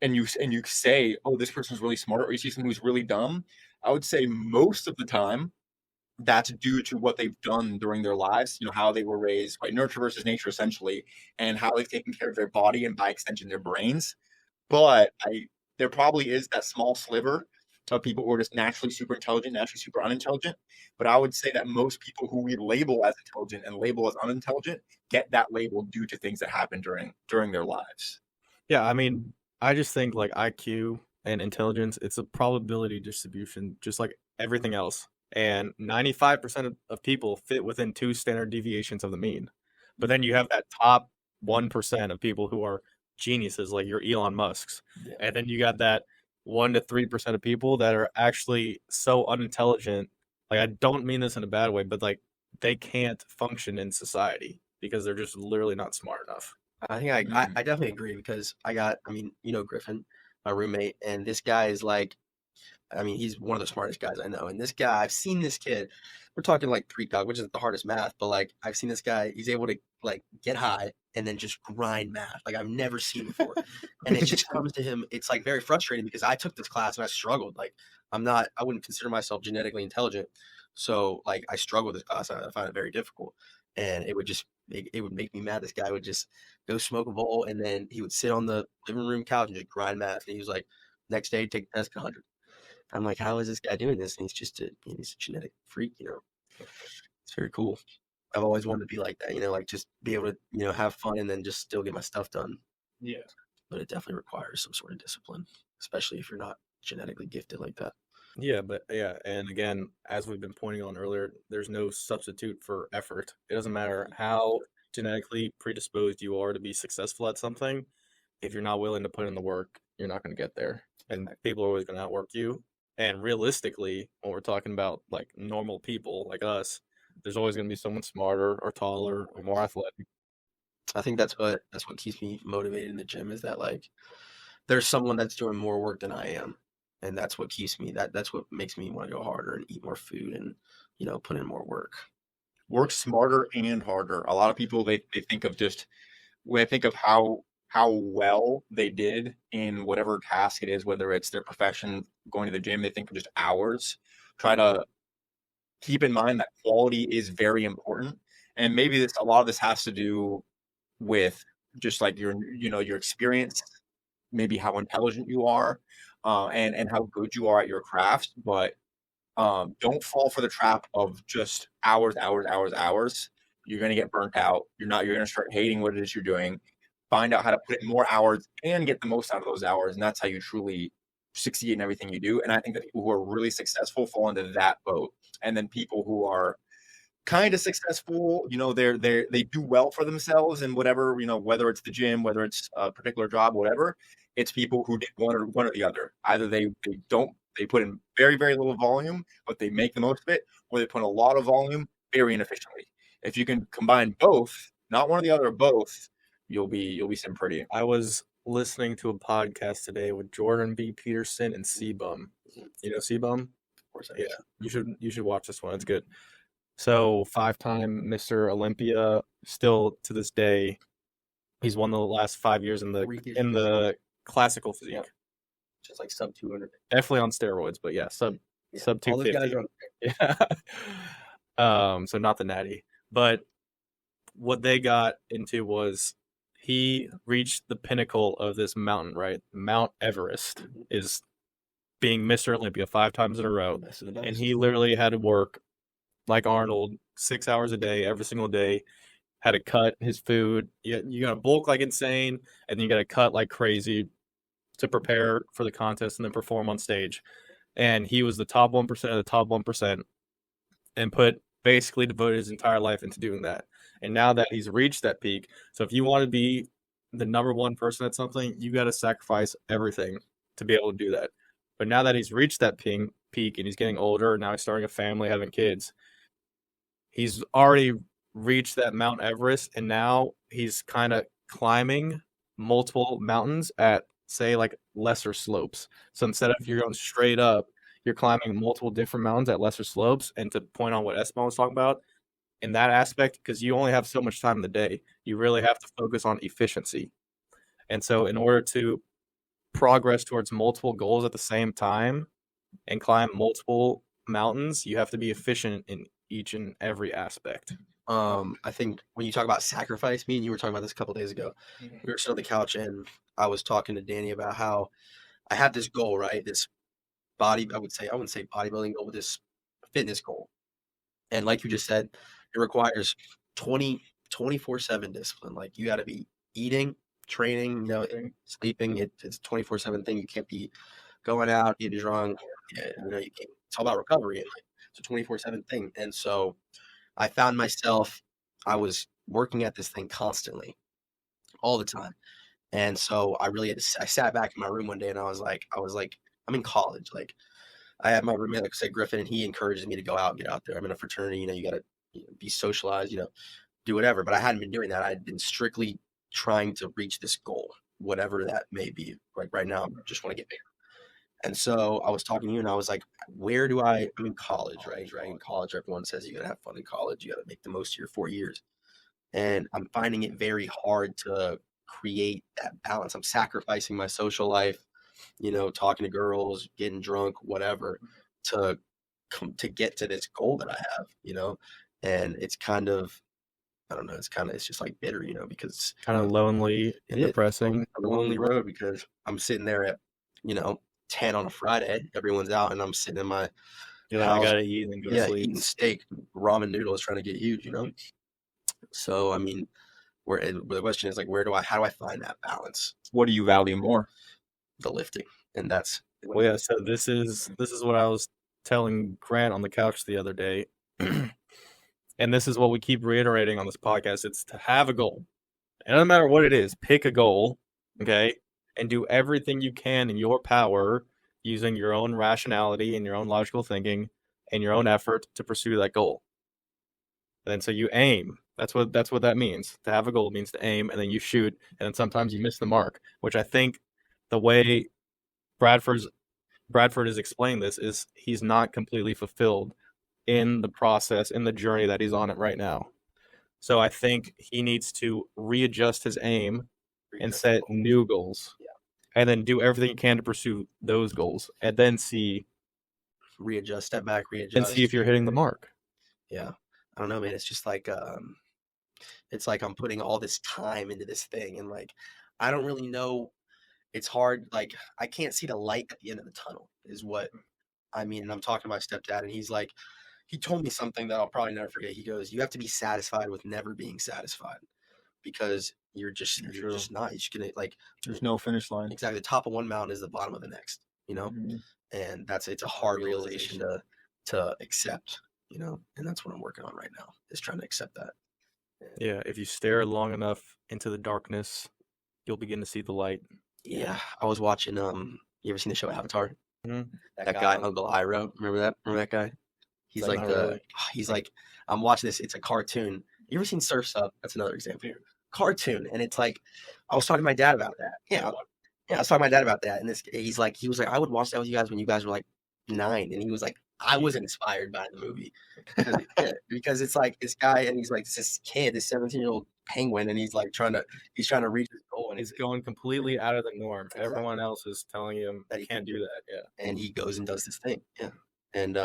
and you say, "Oh, this person's really smart," or you see someone who's really dumb, I would say most of the time that's due to what they've done during their lives. How they were raised, by nurture versus nature, essentially, and how they've taken care of their body and by extension their brains. But there probably is that small sliver of people who are just naturally super intelligent, naturally super unintelligent. But I would say that most people who we label as intelligent and label as unintelligent get that label due to things that happen during their lives. Yeah, I mean, I just think like IQ and intelligence, it's a probability distribution, just like everything else. And 95% of people fit within two standard deviations of the mean. But then you have that top 1% of people who are geniuses, like your Elon Musks. Yeah. And then you got that 1 to 3% of people that are actually so unintelligent. Like, I don't mean this in a bad way, but like they can't function in society because they're just literally not smart enough. I think I definitely agree because I mean, Griffin, my roommate, and this guy is like, I mean, he's one of the smartest guys I know. And this guy, I've seen this kid, we're talking like pre-calc, which is the hardest math, but like I've seen this guy, he's able to like get high and then just grind math like I've never seen before. And it just comes to him, it's like very frustrating because I took this class and I struggled. Like I wouldn't consider myself genetically intelligent. So like I struggled with this class. I found it very difficult. And it would make me mad. This guy would just go smoke a bowl and then he would sit on the living room couch and just grind math. And he was like, next day, take the test, 100. I'm like, how is this guy doing this? And he's just he's a genetic freak, It's very cool. I've always wanted to be like that, like just be able to, have fun and then just still get my stuff done. Yeah. But it definitely requires some sort of discipline, especially if you're not genetically gifted like that. Yeah, and again, as we've been pointing on earlier, there's no substitute for effort. It doesn't matter how genetically predisposed you are to be successful at something. If you're not willing to put in the work, you're not going to get there. And people are always going to outwork you. And realistically, when we're talking about like normal people like us, there's always going to be someone smarter or taller or more athletic. I think that's what keeps me motivated in the gym is that like there's someone that's doing more work than I am. And that's what keeps me that's what makes me want to go harder and eat more food and put in more work. Work smarter and harder. A lot of people they think of just when they think of how well they did in whatever task it is, whether it's their profession, going to the gym, they think of just hours. Try to keep in mind that quality is very important. And maybe a lot of this has to do with just like your experience, maybe how intelligent you are, and how good you are at your craft. But don't fall for the trap of just hours. You're going to get burnt out. You're going to start hating what it is you're doing. Find out how to put in more hours and get the most out of those hours. And that's how you truly succeed in everything you do. And I think that people who are really successful fall into that boat. And then people who are kind of successful, they do well for themselves and whatever, whether it's the gym, whether it's a particular job, whatever, it's people who did one or the other. Either they put in very, very little volume, but they make the most of it, or they put in a lot of volume very inefficiently. If you can combine both, not one or the other, both, you'll be some pretty. I was listening to a podcast today with Jordan B. Peterson and C-Bum. You know C-Bum? Of course I Yeah, you should watch this one. It's good. So 5-time Mr. Olympia, still to this day, he's won the last 5 years in the classical physique. Yeah. Just like sub 200. Definitely on steroids, but yeah, sub 250. All those guys are Yeah. So not the natty, but what they got into was he reached the pinnacle of this mountain, right? Mount Everest is being Mr. Olympia 5 times in a row, and he literally had to work like Arnold 6 hours a day, every single day. Had to cut his food. You got to bulk like insane, and then you got to cut like crazy to prepare for the contest and then perform on stage. And he was the top 1% of the top 1% and basically devoted his entire life into doing that. And now that he's reached that peak, so if you want to be the number one person at something, you got to sacrifice everything to be able to do that. But now that he's reached that peak and he's getting older, now he's starting a family, having kids, he's already reached that Mount Everest, and now he's kind of climbing multiple mountains at, say, like lesser slopes. So instead of you're going straight up, you're climbing multiple different mountains at lesser slopes. And to point on what Esteban was talking about, in that aspect, because you only have so much time in the day, you really have to focus on efficiency. And so in order to progress towards multiple goals at the same time and climb multiple mountains, you have to be efficient in each and every aspect. I think when you talk about sacrifice, me and you were talking about this a couple of days ago. We were sitting on the couch and I was talking to Danny about how I have this goal, right? This I wouldn't say bodybuilding goal, but this fitness goal. And like you just said, it requires 24/7 discipline. Like you got to be eating training, sleeping. It's a 24/7 thing. You can't be going out, getting drunk. You can't. It's all about recovery. It's a 24/7 thing. And so I found myself, I was working at this thing constantly, all the time. And so I really I sat back in my room one day and I was like, I'm in college. Like I had my roommate, like I said, Griffin, and he encourages me to go out, get out there. I'm in a fraternity, you got to be socialized, do whatever. But I hadn't been doing that. I had been strictly trying to reach this goal, whatever that may be. Like right now, I just want to get bigger. And so I was talking to you and I was like, I'm in college, right? In college, everyone says you got to have fun in college. You got to make the most of your 4 years. And I'm finding it very hard to create that balance. I'm sacrificing my social life, talking to girls, getting drunk, whatever, to get to this goal that I have, and it's kind of, I don't know, it's just like bitter, because Kind of lonely and depressing. a lonely road because I'm sitting there at, 10 on a Friday, everyone's out, and I'm sitting in my I house, gotta eat and go to sleep. eating steak, ramen noodles, trying to get huge, So, I mean, the question is like, how do I find that balance? What do you value more? The lifting, and that's Well, yeah. So this is what I was telling Grant on the couch the other day, and this is what we keep reiterating on this podcast. It's to have a goal. It doesn't matter what it is. Pick a goal, okay, and do everything you can in your power, using your own rationality and your own logical thinking and your own effort to pursue that goal. And then so you aim. That's what that means. To have a goal means to aim, and then you shoot, and then sometimes you miss the mark. Which I think the way Bradford has explained this is he's not completely fulfilled in the process, in the journey that he's on it right now. So I think he needs to readjust his aim and set new goals, and then do everything he can to pursue those goals, and then readjust, step back, readjust, and see if you're hitting the mark. Yeah, I don't know, man. It's just like it's like I'm putting all this time into this thing, and like I don't really know. It's hard. Like I can't see the light at the end of the tunnel. Is what I mean. And I'm talking to my stepdad, and he's like, he told me something that I'll probably never forget. He goes, "You have to be satisfied with never being satisfied, because you're just not. You're just gonna like. There's no finish line. Exactly. The top of one mountain is the bottom of the next. And it's a hard realization to accept. And that's what I'm working on right now. Is trying to accept that. Yeah, if you stare long enough into the darkness, you'll begin to see the light. Yeah, I was watching. You ever seen the show Avatar? Mhm. That guy, Uncle Iroh. Remember that? Remember that guy? He's like he's like, I'm watching this. It's a cartoon. You ever seen Surf's Up? That's another example here. Cartoon, and it's like, I was talking to my dad about that. Yeah, I was talking to my dad about that, and he was like, I would watch that with you guys when you guys were like 9, and he was like, I was inspired by the movie because it's like this guy, and he's like this kid, this 17-year-old penguin, and he's trying to reach his goal, and He's going completely out of the norm. Everyone else is telling him that he can't do that. Yeah, and he goes and does this thing. Yeah, and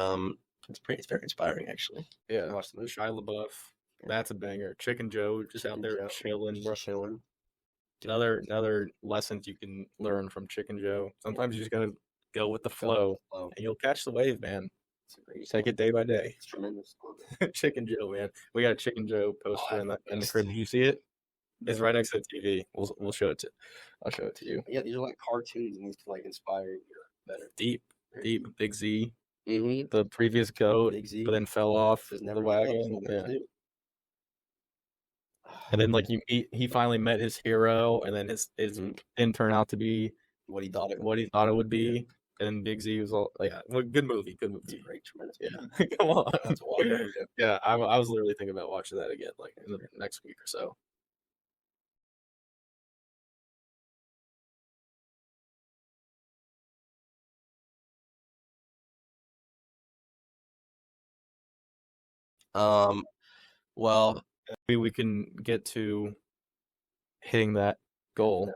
it's very inspiring actually. Yeah, watch the movie. Shia LaBeouf. That's a banger. Chicken Joe just out there chilling. Another lessons you can learn from Chicken Joe. Sometimes you just gotta go with the flow, and you'll catch the wave, man. Take it day by day. It's tremendous. Chicken Joe, man. We got a Chicken Joe poster in the crib. Do you see it? It's right next to the TV. We'll show it to. I'll show it to you. Yeah, these are like cartoons, and these can inspire you better. Deep. Big Z. Mm-hmm. The previous goat, Big Z, but then fell off the wagon. Yeah. And then he finally met his hero, and then his didn't turn out to be what he thought it would be. And Big Z was all good movie. It's a great, tremendous. Yeah, come on. That's wild. Yeah, I was literally thinking about watching that again, in the next week or so. Well, maybe we can get to hitting that goal.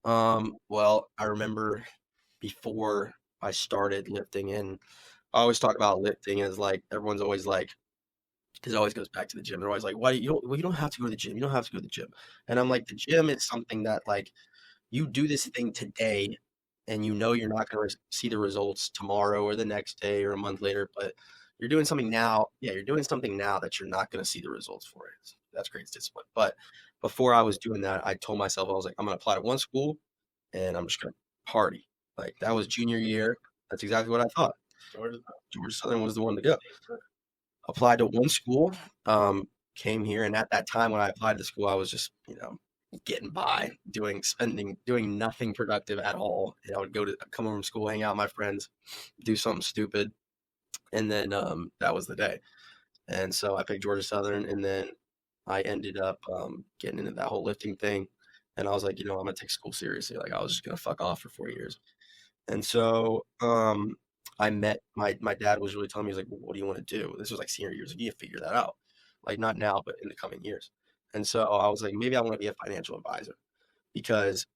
Well, I remember before I started lifting, and I always talk about lifting as like everyone's always like, because it always goes back to the gym. They're always like, "Why you don't have to go to the gym. You don't have to go to the gym." And I'm like, the gym is something that like you do this thing today, and you're not going to see the results tomorrow or the next day or a month later, but you're doing something now. Yeah, you're doing something now that you're not going to see the results for it. That's great discipline. But before I was doing that, I told myself, I was like, I'm going to apply to one school and I'm just going to party. Like that was junior year. That's exactly what I thought. Georgia Southern was the one to go. Applied to one school, came here, and at that time when I applied to school, I was just, getting by, doing nothing productive at all. I would come home from school, hang out with my friends, do something stupid, and then that was the day. And so I picked Georgia Southern, and then I ended up getting into that whole lifting thing. And I was like, I'm gonna take school seriously. Like I was just gonna fuck off for 4 years. And so I met my dad was really telling me, he's like, well, what do you want to do? This was like senior years. Like, you have to figure that out. Like not now, but in the coming years. And so I was like, maybe I want to be a financial advisor, because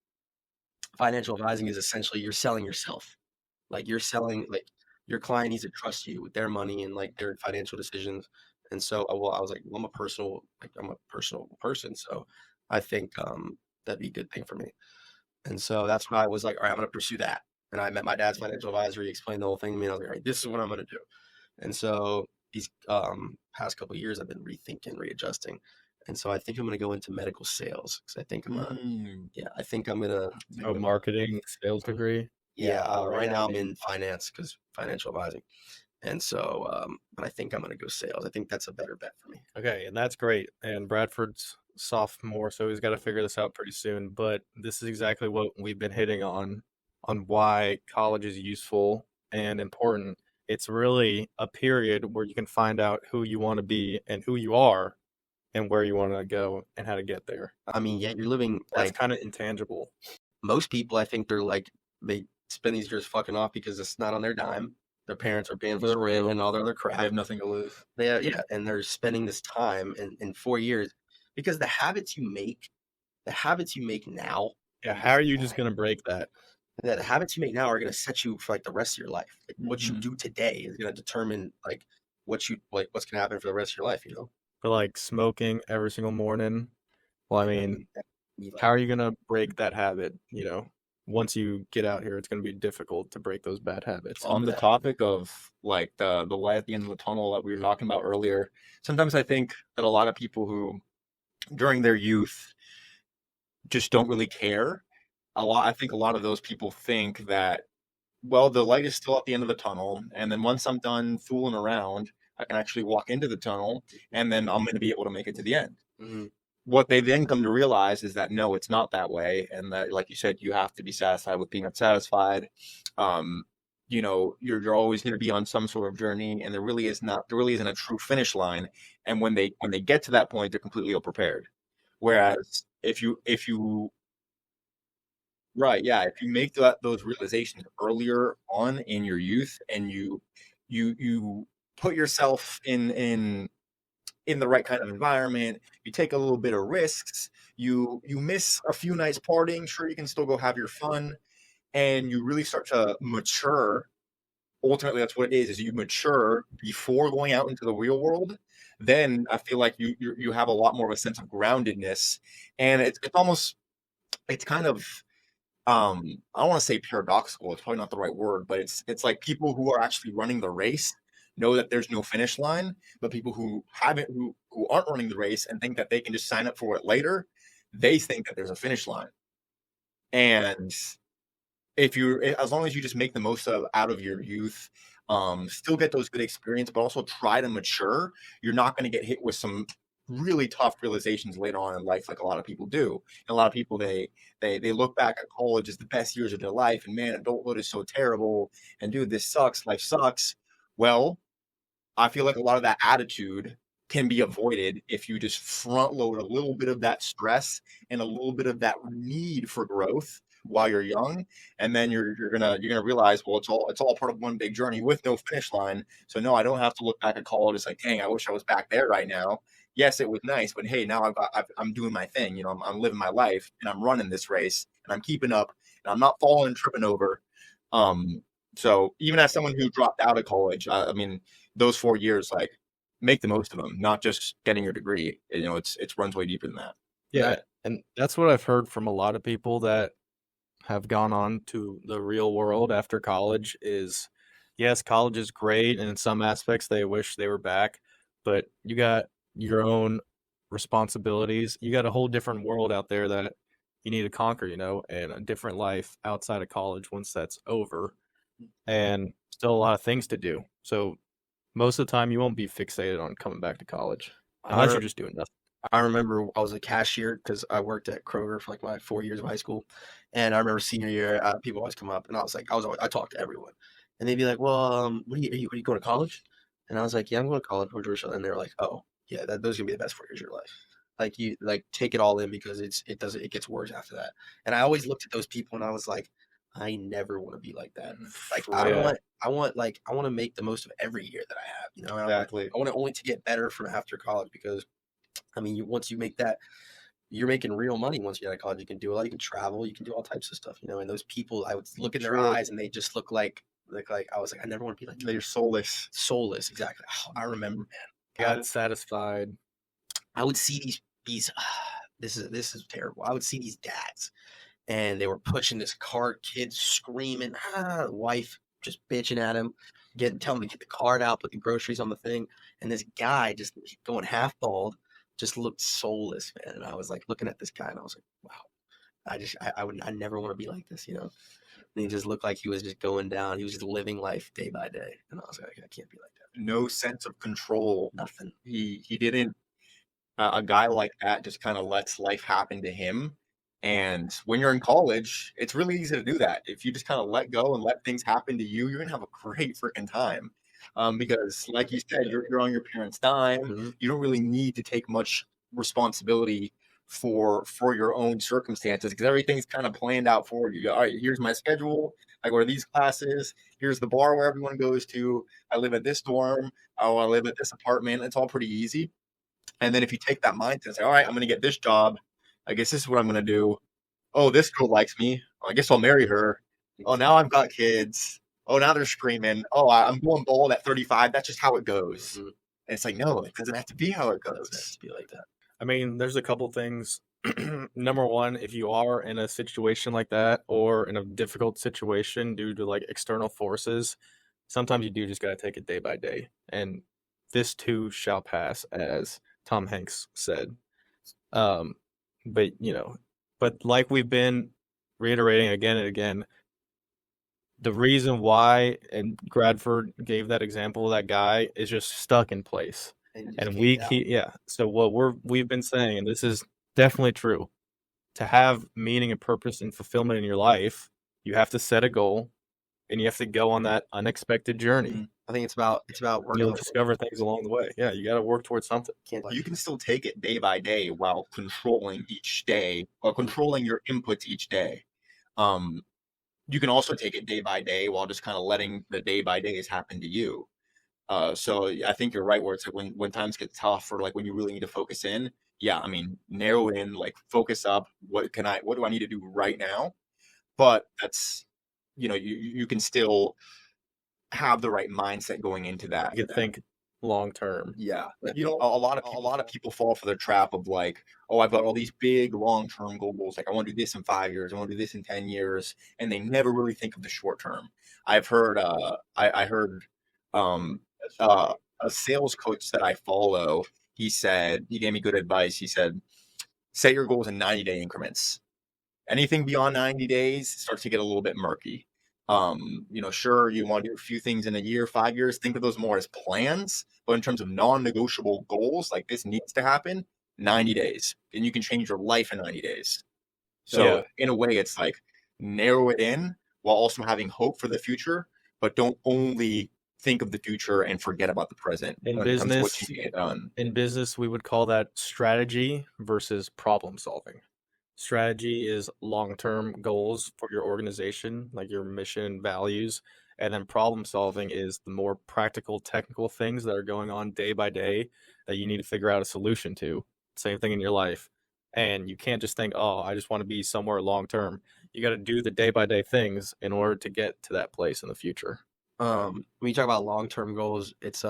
financial advising is essentially you're selling yourself. Like you're selling, like your client needs to trust you with their money and like their financial decisions. And so, I was like, well, I'm a personal person. So I think that'd be a good thing for me. And so that's why I was like, all right, I'm going to pursue that. And I met my dad's financial advisor. He explained the whole thing to me. And I was like, all right, this is what I'm going to do. And so these past couple of years, I've been rethinking, readjusting. And so I think I'm going to go into medical sales, because I think I think I'm going to. A marketing sales degree. Yeah, right now I'm in finance, because financial advising. And so, but I think I'm going to go sales. I think that's a better bet for me. Okay, and that's great. And Bradford's sophomore, so he's got to figure this out pretty soon. But this is exactly what we've been hitting on why college is useful and important. It's really a period where you can find out who you want to be and who you are and where you want to go and how to get there. I mean, yeah, you're living That's like kind of intangible. most people. I think they spend these years fucking off because it's not on their dime. Their parents are paying for the rent and all their other crap. I have nothing to lose. Yeah, and they're spending this time in 4 years, because the habits you make now. Yeah, how are you just going to break that? The habits you make now are going to set you for like the rest of your life. Like, what you Mhm. do today is going to determine like what's going to happen for the rest of your life. For like smoking every single morning. Well, I mean, how are you going to break that habit? Once you get out here, it's going to be difficult to break those bad habits. On the topic of like the light at the end of the tunnel that we were talking about earlier, sometimes I think that a lot of people who during their youth just don't really care. I think a lot of those people think that, well, the light is still at the end of the tunnel, and then once I'm done fooling around, I can actually walk into the tunnel, and then I'm going to be able to make it to the end. Mm-hmm. What they then come to realize is that no, it's not that way, and that, like you said, you have to be satisfied with being unsatisfied. You're always going to be on some sort of journey, and there really isn't a true finish line. And when they get to that point, they're completely ill prepared. Whereas if you right, yeah, if you make those realizations earlier on in your youth, and you put yourself in the right kind of environment, you take a little bit of risks, you miss a few nights partying, sure, you can still go have your fun, and you really start to mature. Ultimately, that's what it is you mature before going out into the real world. Then I feel like you have a lot more of a sense of groundedness, and it's kind of I don't want to say paradoxical, it's probably not the right word, but it's like people who are actually running the race know that there's no finish line, but people who aren't running the race and think that they can just sign up for it later, they think that there's a finish line. And as long as you just make the most out of your youth, still get those good experience, but also try to mature, you're not going to get hit with some really tough realizations later on in life, like a lot of people do. And a lot of people, they look back at college as the best years of their life, and man, adulthood is so terrible, and dude, this sucks, life sucks. Well, I feel like a lot of that attitude can be avoided if you just front load a little bit of that stress and a little bit of that need for growth while you're young, and then you're gonna realize, well, it's all part of one big journey with no finish line. So no, I don't have to look back at college as like, dang, I wish I was back there right now. Yes, it was nice, but hey, now I'm doing my thing. I'm living my life, and I'm running this race, and I'm keeping up, and I'm not falling and tripping over. So even as someone who dropped out of college, I mean, those 4 years, like, make the most of them, not just getting your degree. It runs way deeper than that. Yeah, and that's what I've heard from a lot of people that have gone on to the real world after college is yes, college is great, and in some aspects they wish they were back, but you got your own responsibilities. You got a whole different world out there that you need to conquer, and a different life outside of college once that's over, and still a lot of things to do. So most of the time, you won't be fixated on coming back to college I unless re- you're just doing nothing. I remember I was a cashier because I worked at Kroger for like my 4 years of high school, and I remember senior year, people always come up, and I was like, I talked to everyone, and they'd be like, "Well, are you going to college?" And I was like, "Yeah, I'm going to college for Georgia," and they were like, "Oh, yeah, those are gonna be the best 4 years of your life. Like you like take it all in because it gets worse after that." And I always looked at those people, and I was like, I never want to be like that. Like For I real. Yeah, want to make the most of every year that I have, and Exactly. I want it only to get better from after college because I mean, once you make that, you're making real money once you get out of college. You can do a lot. You can travel. You can do all types of stuff. And those people, I would look in their True. eyes, and they just look like I was like, I never want to be like They're soulless. soulless. Exactly. Oh, I remember, man. got satisfied. I would see these. This is terrible. I would see these dads, and they were pushing this cart, kids screaming, wife just bitching at him, telling him to get the cart out, put the groceries on the thing, and this guy just going half bald, just looked soulless, man. And I was like looking at this guy, and I was like, wow, I never want to be like this. And he just looked like he was just going down. He was just living life day by day, and I was like, I can't be like that. No sense of control. Nothing. He didn't. A guy like that just kind of lets life happen to him. And when you're in college, it's really easy to do that. If you just kind of let go and let things happen to you, you're gonna have a great freaking time. Because, like you said, you're on your parents' dime. Mhm. You don't really need to take much responsibility for your own circumstances because everything's kind of planned out for you. All right, here's my schedule. I go to these classes. Here's the bar where everyone goes to. I live at this dorm. Oh, I live at this apartment. It's all pretty easy. And then if you take that mindset and say, all right, I'm going to get this job. I guess this is what I'm going to do. Oh, this girl likes me. I guess I'll marry her. Oh, now I've got kids. Oh, now they're screaming. Oh, I'm going bald at 35. That's just how it goes. Mhm. And it's like, no, it doesn't have to be how it It doesn't have goes. to be like that. I mean, there's a couple things. Number one, if you are in a situation like that or in a difficult situation due to like external forces, sometimes you do just got to take it day by day. And this too shall pass, as Tom Hanks said. Um, but but like we've been reiterating again and again, the reason why, and Bradford gave that example, that guy is just stuck in place. And you just And can't we get out. keep, yeah. So what we've been saying, and this is definitely true, to have meaning and purpose and fulfillment in your life, you have to set a goal and you have to go on that unexpected journey. Mhm. I think it's about working. You'll discover things along the way. Yeah, you got to work towards something. Can't You can still take it day by day while controlling each day or controlling your inputs each day. Um, you can also take it day by day while just kind of letting the day by days happen to you. So I think you're right where it's like when times get tough or like when you really need to focus in. Yeah, I mean, narrow in, like focus up. What do I need to do right now? But that's, you can still have the right mindset going into that. You can think long term. Yeah, a lot of people fall for the trap of like, oh, I've got all these big long-term goals. Like I want to do this in 5 years. I want to do this in 10 years, and they never really think of the short term. I've heard, I heard, um, a sales coach that I follow. He gave me good advice. He said, set your goals in 90-day increments. Anything beyond 90 days starts to get a little bit murky. Sure, you want to do a few things in a year, 5 years, think of those more as plans. But in terms of non-negotiable goals, like this needs to happen, 90 days. And you can change your life in 90 days. So Yeah. in a way, it's like narrow it in while also having hope for the future, but don't only think of the future and forget about the present In when it comes to what business, you need to get done. in business, we would call that strategy versus problem solving. Strategy is long-term goals for your organization, like your mission, values, and then problem solving is the more practical, technical things that are going on day by day that you need to figure out a solution to. Same thing in your life. And you can't just think, oh, I just want to be somewhere long term. You got to do the day by day things in order to get to that place in the future. When you talk about long-term goals, it's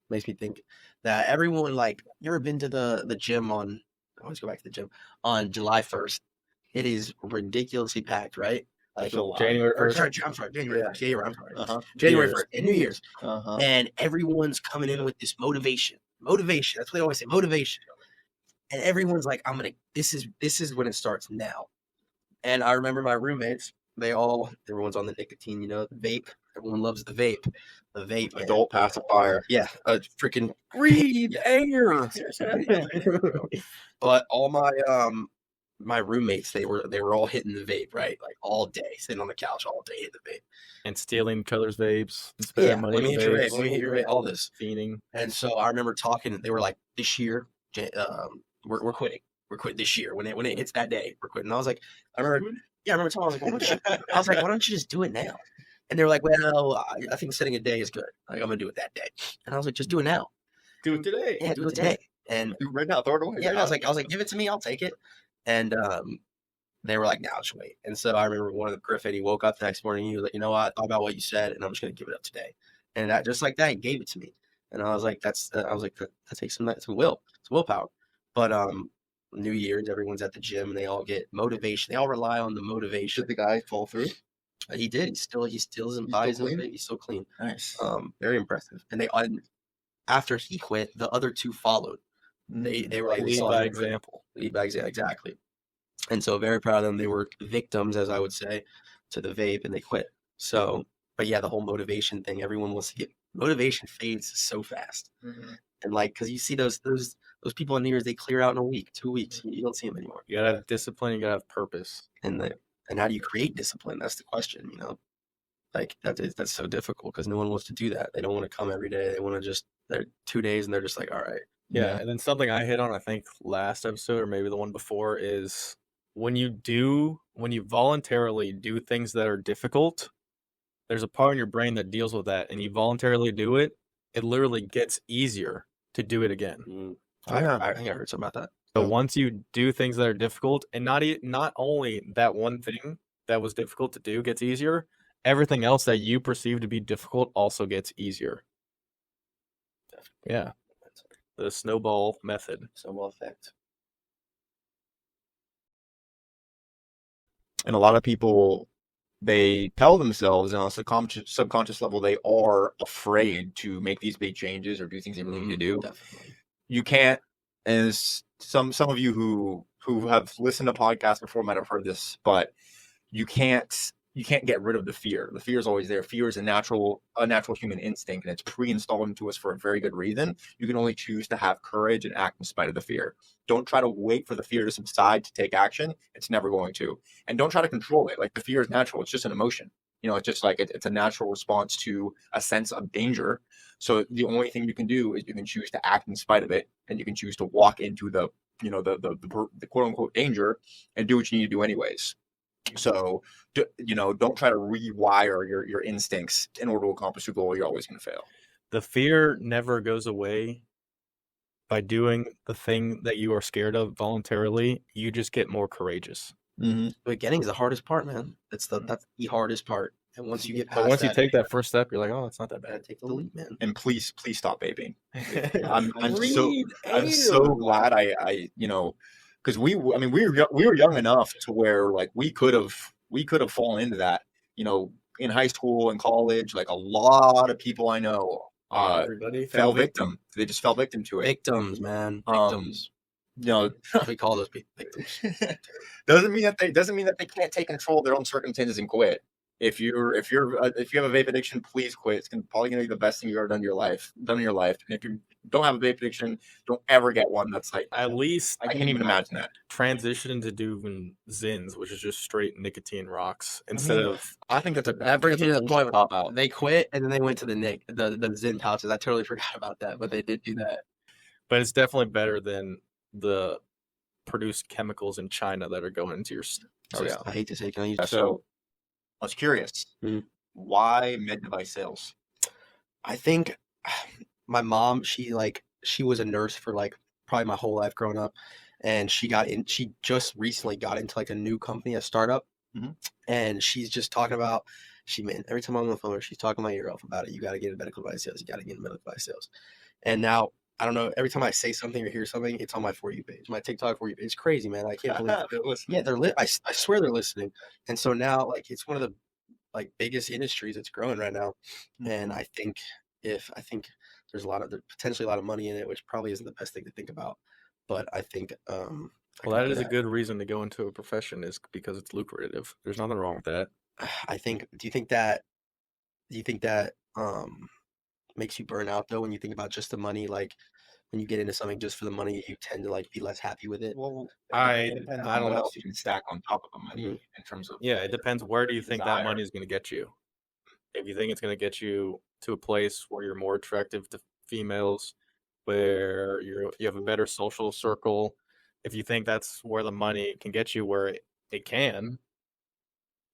makes me think that everyone like you ever been to the gym I always go back to the gym on July 1st. It is ridiculously packed, right? Like, January or 1st. sorry, I'm sorry, January Yeah. 1st. Yeah, you're right, I'm sorry. Uh-huh. January Year's. 1st, and New Year's. Uh-huh. And everyone's coming in with this motivation. Motivation. That's what they always say, motivation. And everyone's like, this is when it starts now. And I remember my roommates, everyone's on the nicotine, the vape. Everyone loves the vape. The vape. Man. Adult pacifier. Yeah, a freaking Breathe air. But all my roommates, they were all hitting the vape, right? Like all day, sitting on the couch all day hitting the vape. And stealing each other's vapes. And spending money let me on hit your vape, vapes. let me hit your vape, all this. Fiending. And so I remember talking, they were like, this year, we're quitting. We're quitting this year. When it hits that day, we're quitting. And I was like, I remember telling them, why don't you just do it now? And they were like, well, I think setting a day is good. Like, I'm going to do it that day. And I was like, just do it now. Do it today. Yeah, do it today. And Do it right now, throw it away. yeah, I was like, give it to me, I'll take it. And they were like, now just wait. And so I remember one of the Griffin, he woke up the next morning, he was like, you know what, I thought about what you said, and I'm just going to give it up today. And that, just like that, he gave it to me. And I was like, that takes some will. It's willpower. But New Year's, everyone's at the gym, and they all get motivation. They all rely on the motivation. Did the guy fall through? He did. He still isn't buys him. He's still clean. Nice. Very impressive. And after he quit, the other two followed. They were like, Lead by example. Lead by example, exactly. And so very proud of them. They were victims, as I would say, to the vape, and they quit. So, but yeah, the whole motivation thing. Everyone wants to get motivation fades so fast, and like because you see those people in New Year's, they clear out in a week, 2 weeks. You don't see them anymore. You gotta have discipline. You gotta have purpose. And how do you create discipline? That's the question. Like that's so difficult because no one wants to do that. They don't want to come every day. They want to just they're 2 days and they're just like, all right. Yeah, and then something I hit on, I think last episode or maybe the one before, is when you voluntarily do things that are difficult, there's a part in your brain that deals with that, and you voluntarily do it, it literally gets easier to do it again. I think I heard something about that. So once you do things that are difficult, and not only that one thing that was difficult to do gets easier, everything else that you perceive to be difficult also gets easier. Yeah. The snowball method. Snowball effect. And a lot of people, they tell themselves on a subconscious level they are afraid to make these big changes or do things they really need to do. Definitely. You can't, as some of you who have listened to podcasts before might have heard this, but you can't get rid of the fear. The fear is always there. Fear is a natural human instinct, and it's pre-installed into us for a very good reason. You can only choose to have courage and act in spite of the fear. Don't try to wait for the fear to subside to take action. It's never going to. And don't try to control it. Like, the fear is natural. It's just an emotion. It's just like it's a natural response to a sense of danger. So the only thing you can do is you can choose to act in spite of it, and you can choose to walk into the quote unquote danger and do what you need to do anyways. So, don't try to rewire your instincts in order to accomplish your goal. You're always going to fail. The fear never goes away by doing the thing that you are scared of voluntarily. You just get more courageous. The beginning is the hardest part, man. That's the hardest part. And once you get past you take that first step, you're like, oh, it's not that bad. Take the leap, man. And please stop vaping. I'm so glad I because we were young enough to where like we could have fallen into that. In high school and college, like a lot of people I know Everybody fell victim. They just fell victim to it. Victims, man. Victims. We call those people victims. doesn't mean that they can't take control of their own circumstances and quit. If you have a vape addiction, please quit. It's probably going to be the best thing you've ever done in your life. And if you don't have a vape addiction, don't ever get one. That's like, at least I can't even imagine that. Transition into doing Zins, which is just straight nicotine rocks instead of. I think that brings me to the point. Pop out. They quit and then they went to the Zin pouches. I totally forgot about that, but they did do that. But it's definitely better than the produced chemicals in China that are going into your system. Yeah. I hate to say, can I use So I was curious. Why med device sales? I think my mom, she was a nurse for like probably my whole life growing up, and she just recently got into like a new company, a startup, and she's just talking about, every time I'm on the phone with her, she's talking my ear off about it. You got to get into medical device sales. You got to get into medical device sales. And now I don't know. Every time I say something or hear something, it's on my For You page, my TikTok For You page. It's crazy, man. I can't believe it. Yeah, they're I swear they're listening. And so now, like, it's one of the like biggest industries that's growing right now. And I think I think there's potentially a lot of money in it, which probably isn't the best thing to think about. But I think I Well, can that do is a that. good reason to go into a profession is because it's lucrative. There's nothing wrong with that. I think. Do you think that makes you burn out though when you think about just the money? Like when you get into something just for the money, you tend to like be less happy with it. Well, I it depends I on don't what know. else you can stack on top of the money Mhm. in terms of Yeah, it depends. Where do you think that desire. money is going to get you? If you think it's going to get you to a place where you're more attractive to females, where you have a better social circle, if you think that's where the money can get you, where it can,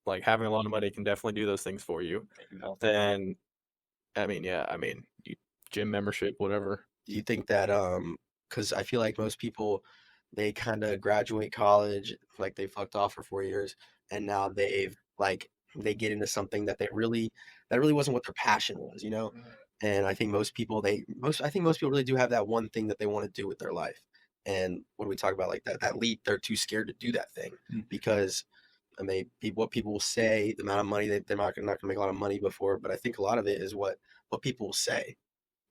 like having a lot of money can definitely do those things for you. Then, I mean, yeah, I mean, gym membership, whatever. Do you think that because I feel like most people they kind of graduate college like they fucked off for 4 years and now they get into something that really wasn't what their passion was, you know? And I think most people I think most people really do have that one thing that they want to do with their life. And when we talk about like that leap, they're too scared to do that thing because I mean, what people will say, the amount of money they're not gonna make a lot of money before, but I think a lot of it is what people will say,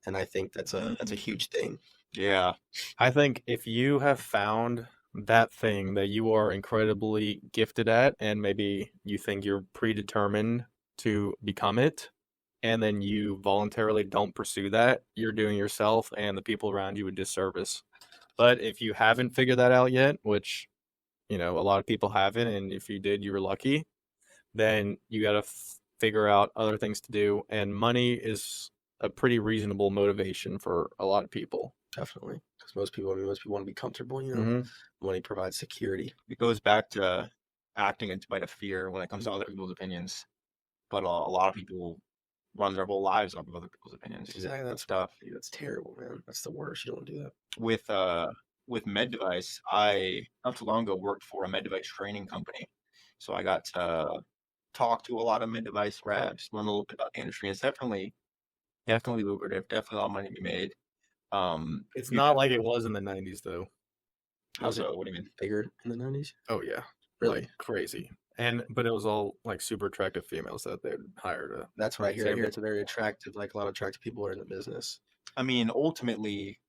and I think that's a huge thing. Yeah. I think if you have found that thing that you are incredibly gifted at, and maybe you think you're predetermined to become it, and then you voluntarily don't pursue that, you're doing yourself and the people around you a disservice. But if you haven't figured that out yet, which, a lot of people haven't, and if you did, you were lucky, then you got to figure out other things to do. And money is a pretty reasonable motivation for a lot of people. Definitely, because most people want to be comfortable. You know, Mm-hmm. money provides security. It goes back to acting in spite of fear when it comes to other people's opinions. But a lot of people run their whole lives off of other people's opinions. Exactly, That's tough. that's terrible, man. That's the worst. You don't do that. With med device, I not too long ago worked for a med device training company, so I got to talk to a lot of med device reps, learn a little bit about the industry. It's definitely lucrative, definitely a lot of money to be made. It's not like it was in the 90s, though. How Was it so? What do you mean? bigger in the 90s? Oh, yeah. Really? Like, crazy. But it was all like super attractive females that they'd hire to. That's what I hear. I Same hear thing. it's a very attractive. Like a lot of attractive people are in the business. I mean, ultimately,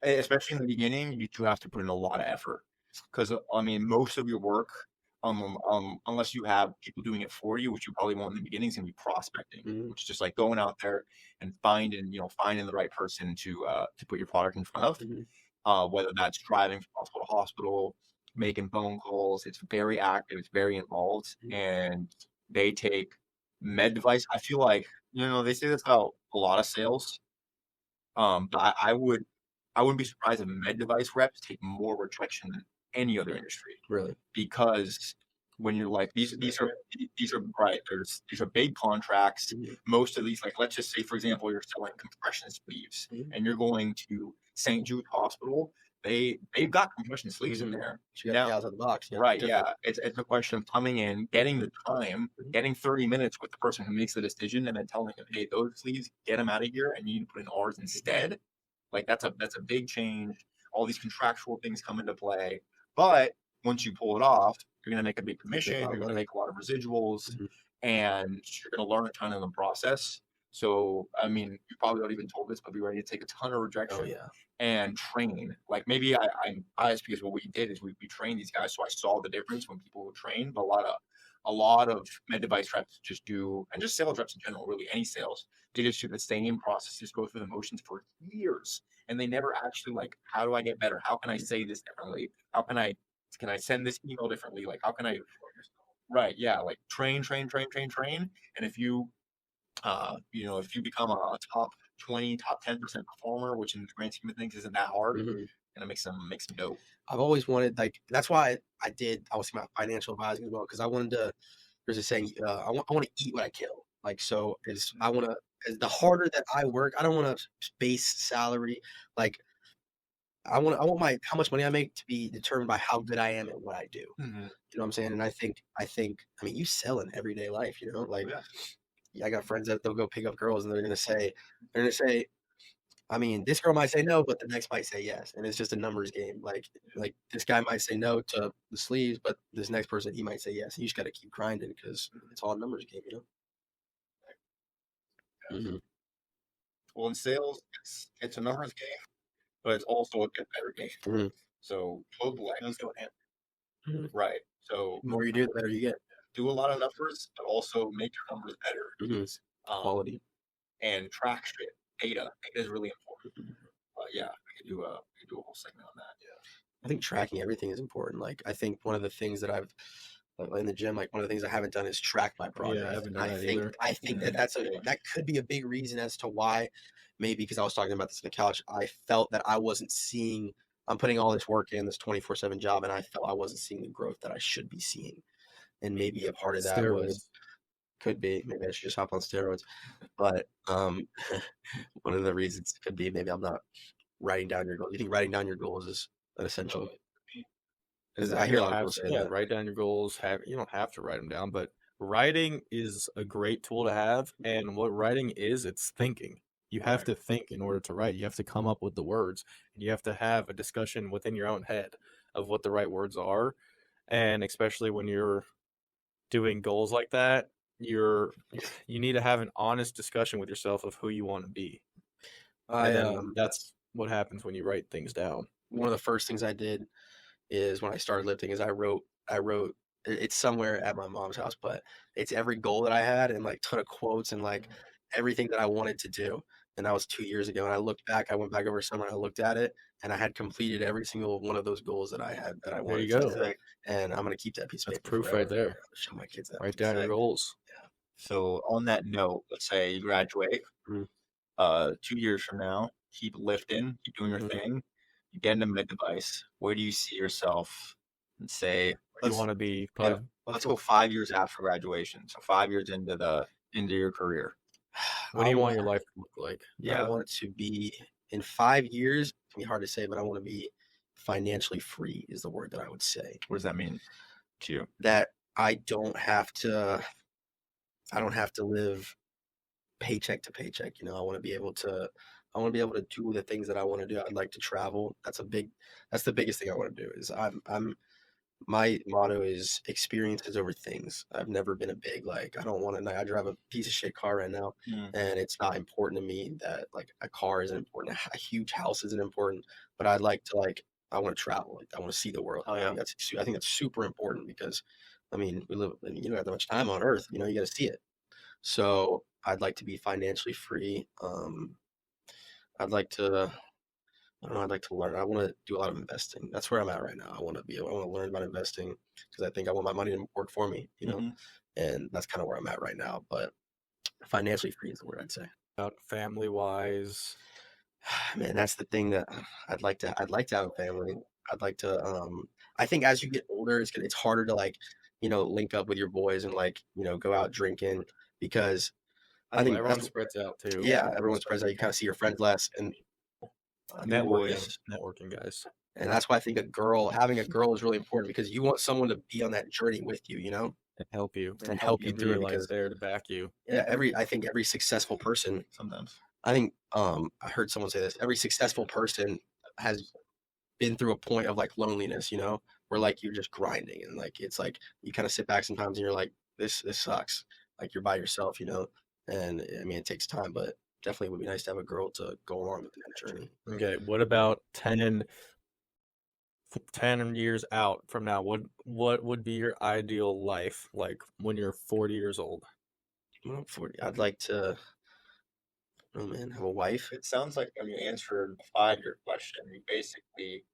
especially in the beginning, you do have to put in a lot of effort because I mean, most of your work, unless you have people doing it for you, which you probably won't in the beginning, is gonna be prospecting, Mhm. which is just like going out there and finding the right person to put your product in front of. Mhm. Whether that's driving from hospital to hospital, making phone calls. It's very active. It's very involved, and they take med device. I feel like they say this about a lot of sales. But I wouldn't be surprised if med device reps take more rejection than any other industry Really? because when you're like these are right, these are big contracts. Mhm. Most of these, like let's just say for example, you're selling compression sleeves and you're going to St. Jude Hospital. They've got compression sleeves in there. You got the out of the box. Yeah. Right, Different. yeah. It's a question of coming in, getting the time, getting 30 minutes with the person who makes the decision, and then telling them, hey, those sleeves, get them out of here, and you need to put in ours instead. Like that's a big change. All these contractual things come into play. But once you pull it off, you're gonna make a big commission, you're gonna make a lot of residuals, Mhm. and you're gonna learn a ton in the process. So I mean, you probably not even told this, but be ready to take a ton of rejection Oh yeah. and train. Like maybe I'm biased because what we did is we trained these guys, so I saw the difference when people would train. But a lot of med device reps just do, and just sales reps in general, really any sales, they just do the same process, just go through the motions for years, and they never actually like, how do I get better? How can I say this differently? How can I send this email differently? Like how can I? Right, yeah, like train, and if you become a top 20, top 10% performer, which in the grand scheme of things isn't that hard, Mhm. and it makes them dope. I've always wanted like that's why I was thinking about financial advising as well because I wanted to. There's a saying I want to eat what I kill. Like so is I want to. The harder that I work, I don't want to base salary. Like I want my how much money I make to be determined by how good I am at what I do. Mm-hmm. You know what I'm saying? And I mean you sell in everyday life, like Yeah. I got friends that they'll go pick up girls and they're gonna say I mean, this girl might say no, but the next might say yes, and it's just a numbers game. Like this guy might say no to the sleeves, but this next person he might say yes. You just got to keep grinding because it's all a numbers game, you know. Well, in sales, it's a numbers game, but it's also a get better game. Mhm. So both legs go hand. Mhm. Right. So The more you do, the better you get. do a lot of numbers, but also make your numbers better. Mhm. Um, Quality. and track shit. Data is really important. Yeah, I could do a whole segment on that. Yeah. I think tracking everything is important. Like I think one of the things that I've like in the gym, like one of the things I haven't done is track my progress. I haven't done I that think either. I think that that could be a big reason as to why maybe because I was talking about this on the couch, I felt that I wasn't seeing. I'm putting all this work in this 24/7 job, and I felt I wasn't seeing the growth that I should be seeing. And maybe a part of that Steroids. could be maybe I should just hop on steroids. But one of the reasons could be maybe I'm not writing down your goals. You think writing down your goals is an essential? Because I hear a lot of people say that. Write down your goals. You don't have to write them down, but writing is a great tool to have. And what writing is, it's thinking. You have to think in order to write. You have to come up with the words, and you have to have a discussion within your own head of what the right words are. And especially when you're doing goals like that, you need to have an honest discussion with yourself of who you want to be. And then that's what happens when you write things down. One of the first things I did is when I started lifting is I wrote it's somewhere at my mom's house, but it's every goal that I had and like ton of quotes and like everything that I wanted to do. And that was 2 years ago. And I looked back, I went back over summer and I looked at it and I had completed every single one of those goals that I had that I wanted There you to go. do. And I'm gonna keep that piece of That's paper proof forever. right there. I'm gonna show my kids that. Write down your goals. So on that note, let's say you graduate, Mhm. 2 years from now, keep lifting, keep doing your Mhm. thing, you get into med device. Where do you see yourself? And say, You let's want to be let's go 5 years after graduation. So 5 years into your career. what do you want your life to look like? I want it to be in 5 years. It can be hard to say, but I want to be financially free is the word that I would say. What does that mean to you? That I don't have to live paycheck to paycheck. You know, I want to be able to do the things that I want to do. I'd like to travel. That's the biggest thing I want to do is my motto is experiences over things. I've never been a big, like, I drive a piece of shit car right now and it's not important to me that like a car isn't important. A huge house isn't important, but I'd like to I want to travel. Like, I want to see the world. Oh, yeah. I think that's super important because, I mean, you don't have that much time on earth, you know, you got to see it. So I'd like to be financially free. I'd like to, I don't know, I'd like to learn. I want to do a lot of investing. That's where I'm at right now. I want to learn about investing because I think I want my money to work for me, you know, and that's kind of where I'm at right now. But financially free is the word I'd say. About family wise, Man, that's the thing that I'd like to have a family. I'd like to, I think as you get older, it's harder to like, you know, link up with your boys and like, you know, go out drinking because I think everyone spreads out too. yeah, everyone spreads out. You kind of see your friends less and Networking, guys. And that's why I think having a girl is really important because you want someone to be on that journey with you, you know, And help you. and help you through it. Realize Because there to back you. yeah, I think every successful person, Sometimes. I think, I heard someone say this, every successful person has been through a point of like loneliness, you know, where like you're just grinding and like, it's like, you kind of sit back sometimes and you're like, this sucks. Like you're by yourself, you know, and I mean, it takes time, but definitely would be nice to have a girl to go along with that journey. Okay, what about 10 years out from now? What would be your ideal life like when you're 40 years old? When I'm 40, I'd like to, oh man, have a wife. It sounds like when you answered the 5 year question, you basically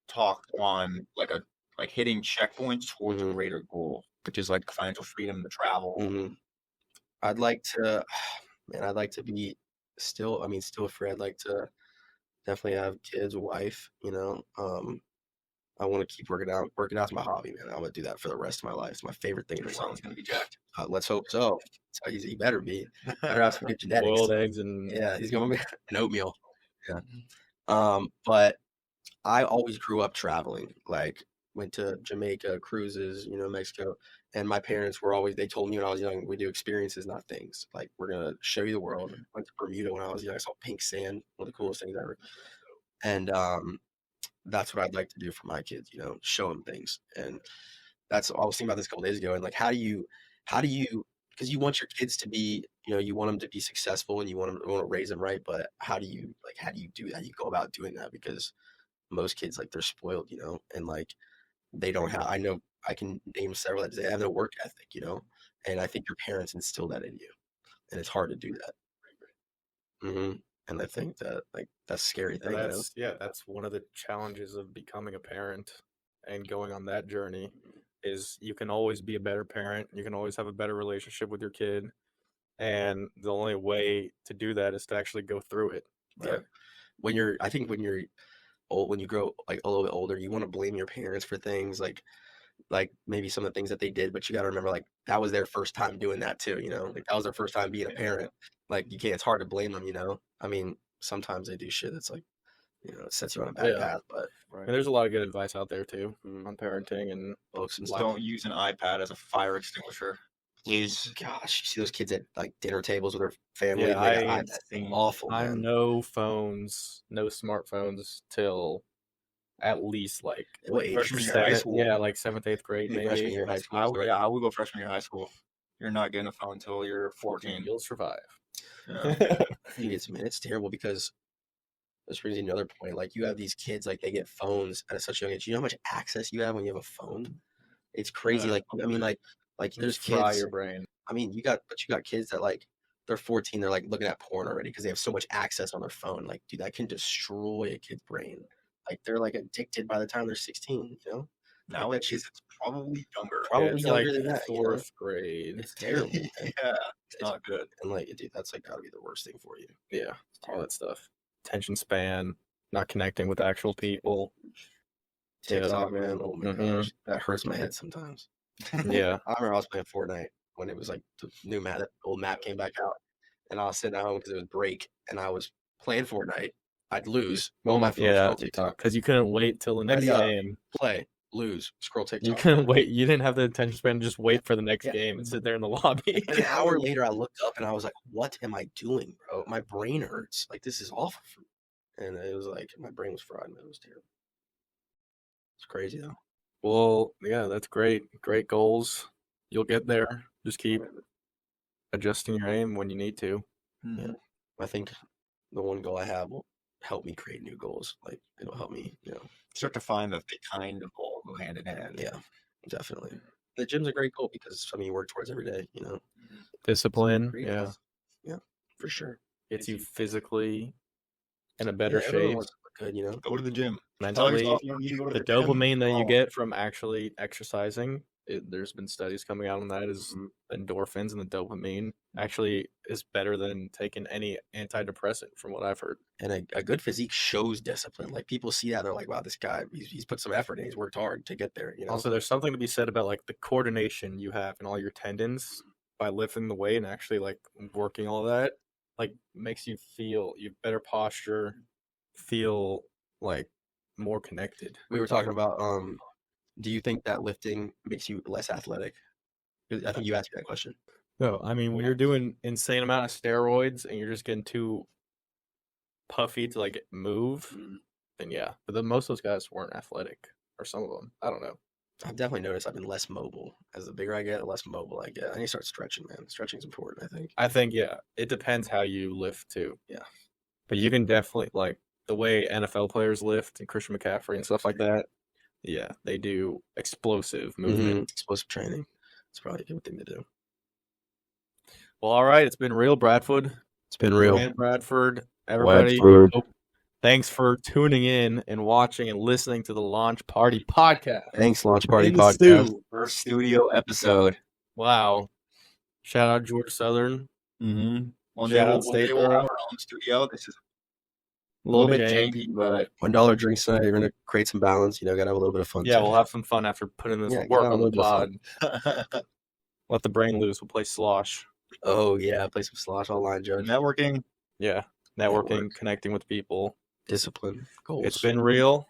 talked on like hitting checkpoints towards a greater goal, which is like financial freedom, the travel. I'd like to, man, I'd like to be still free. I'd like to definitely have kids, a wife, you know. I want to keep working out. Working out's my hobby, man. I'm gonna do that for the rest of my life. It's my favorite thing in the world. Someone's gonna be jacked. Let's hope so. So he better be. Better have some good genetics. Boiled eggs and Yeah, he's gonna be an oatmeal. Yeah. But I always grew up traveling. Like went to Jamaica, cruises, Mexico. And my parents were always, they told me when I was young, we do experiences, not things. Like, we're going to show you the world. I went to Bermuda when I was young. I saw pink sand, one of the coolest things ever. And that's what I'd like to do for my kids, show them things. And that's, I was thinking about this a couple days ago. And like, how do you, because you want your kids to be, you want them to be successful and you want to raise them right. But how do you do that? You go about doing that because most kids, like, they're spoiled, and like, they don't have, I know I can name several that they have no work ethic, and I think your parents instill that in you, and it's hard to do that. And I think that, like, that's a scary thing. That's one of the challenges of becoming a parent and going on that journey is you can always be a better parent. You can always have a better relationship with your kid. And the only way to do that is to actually go through it. Right. When you're old, when you grow like a little bit older, you want to blame your parents for things like maybe some of the things that they did, but you got to remember, like, that was their first time doing that too, like, that was their first time being a parent. Like, you can't, it's hard to blame them, I mean, sometimes they do shit that's like, it sets you on a bad path, but and there's a lot of good advice out there too on parenting and books and Just stuff. don't use an iPad as a fire extinguisher. Gosh, you see those kids at like dinner tables with their family. Yeah, that's awful, man. I'm no phones, no smartphones till at least like freshman year of high school. Yeah, like 7th, 8th grade, maybe. Freshman year of high school. I would go freshman year of high school. You're not getting a phone until you're 14. You'll survive. Yeah. I think it's terrible because this brings me to another point. Like, you have these kids, like, they get phones at such a young age. You know how much access you have when you have a phone? It's crazy. Like, I mean, like there's kids. Fry your brain. I mean, you got kids that, like, they're 14, they're like looking at porn already because they have so much access on their phone. Like, dude, that can destroy a kid's brain. Like, they're like addicted by the time they're 16. Nowadays, it's probably younger. Probably younger like than that. 4th grade. It's terrible. Yeah, it's not good. And like, dude, that's like gotta be the worst thing for you. Yeah, all that stuff. Attention span, not connecting with actual people. TikTok, man. Oh my Mhm. gosh, that hurts my head sometimes. Yeah. I remember I was playing Fortnite when it was like the new map, that old map came back out, and I was sitting at home because it was break, and I was playing Fortnite. I'd lose. Go on my phone, scroll TikTok, because you couldn't wait till the next game. play, lose, scroll TikTok. You couldn't wait. You didn't have the attention span to just wait for the next game and sit there in the lobby. An hour later, I looked up and I was like, "What am I doing, bro? My brain hurts. Like, this is awful for me." And it was like my brain was fried, man. It was terrible. It's crazy though. Well, yeah, that's great. Great goals. You'll get there. Just keep adjusting your aim when you need to. Yeah. I think the one goal I have will help me create new goals. Like, it'll help me, Start to find that they kind of all go hand in hand. Yeah, definitely. The gym's a great goal because it's something you work towards every day, Discipline. Great Yeah. goals. Yeah, for sure. Gets you physically in a better Everyone shape. wants to look good, Go to the gym. Tell Mentally. yourself you don't need to go to The the gym. dopamine that you Oh. get from actually exercising, there's been studies coming out on that, is endorphins, and the dopamine actually is better than taking any antidepressant from what I've heard. And a good physique shows discipline. Like, people see that, they're like, wow, this guy, he's put some effort in, he's worked hard to get there, Also, there's something to be said about like the coordination you have in all your tendons by lifting the weight and actually like working all that, like makes you feel you have better posture, feel like more connected. We were talking about, do you think that lifting makes you less athletic? 'Cause I think you asked me that question. No, I mean when you're doing insane amount of steroids and you're just getting too puffy to like move, then yeah. But then most of those guys weren't athletic, or some of them. I don't know. I've definitely noticed I've been less mobile. As the bigger I get, the less mobile I get. I need to start stretching, man. Stretching's important, I think. I think yeah, it depends how you lift too. Yeah. But you can definitely like the way NFL players lift and Christian McCaffrey and stuff like that. Yeah, they do explosive movement. Explosive training. It's probably a good thing to do. Well, all right, it's been real, Bradford. It's been real. Grant Bradford, everybody. Thanks for tuning in and watching and listening to the Launch Party podcast. Thanks, Launch Party In the Podcast. stew. First studio episode. Wow. Shout out George Southern. Mm-hmm. One Shout out day State we'll have Farm. our own studio. This is A a little bit janky. janky, but $1 drinks tonight. You're going to create some balance. Gotta have a little bit of fun. Yeah, too. we'll have some fun after putting this Yeah, work get on the a little pod. Let the brain loose. We'll play slosh. Oh, yeah. Play some slosh online, Judge. networking. Yeah. Networking, Network. connecting with people. Discipline. Goals. It's been real.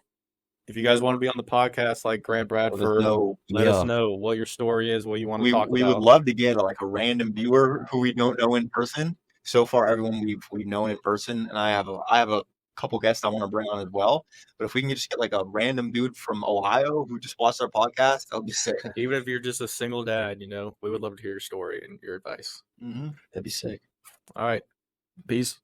if you guys want to be on the podcast like Grant Let us Bradford, know. let us know what your story is, what you want to talk We would about. love to get like a random viewer who we don't know in person. So far, everyone we've known in person, and I have a couple guests I want to bring on as well. But if we can just get like a random dude from Ohio who just watched our podcast, that would be sick. Even if you're just a single dad, we would love to hear your story and your advice. That'd be sick. All right. Peace.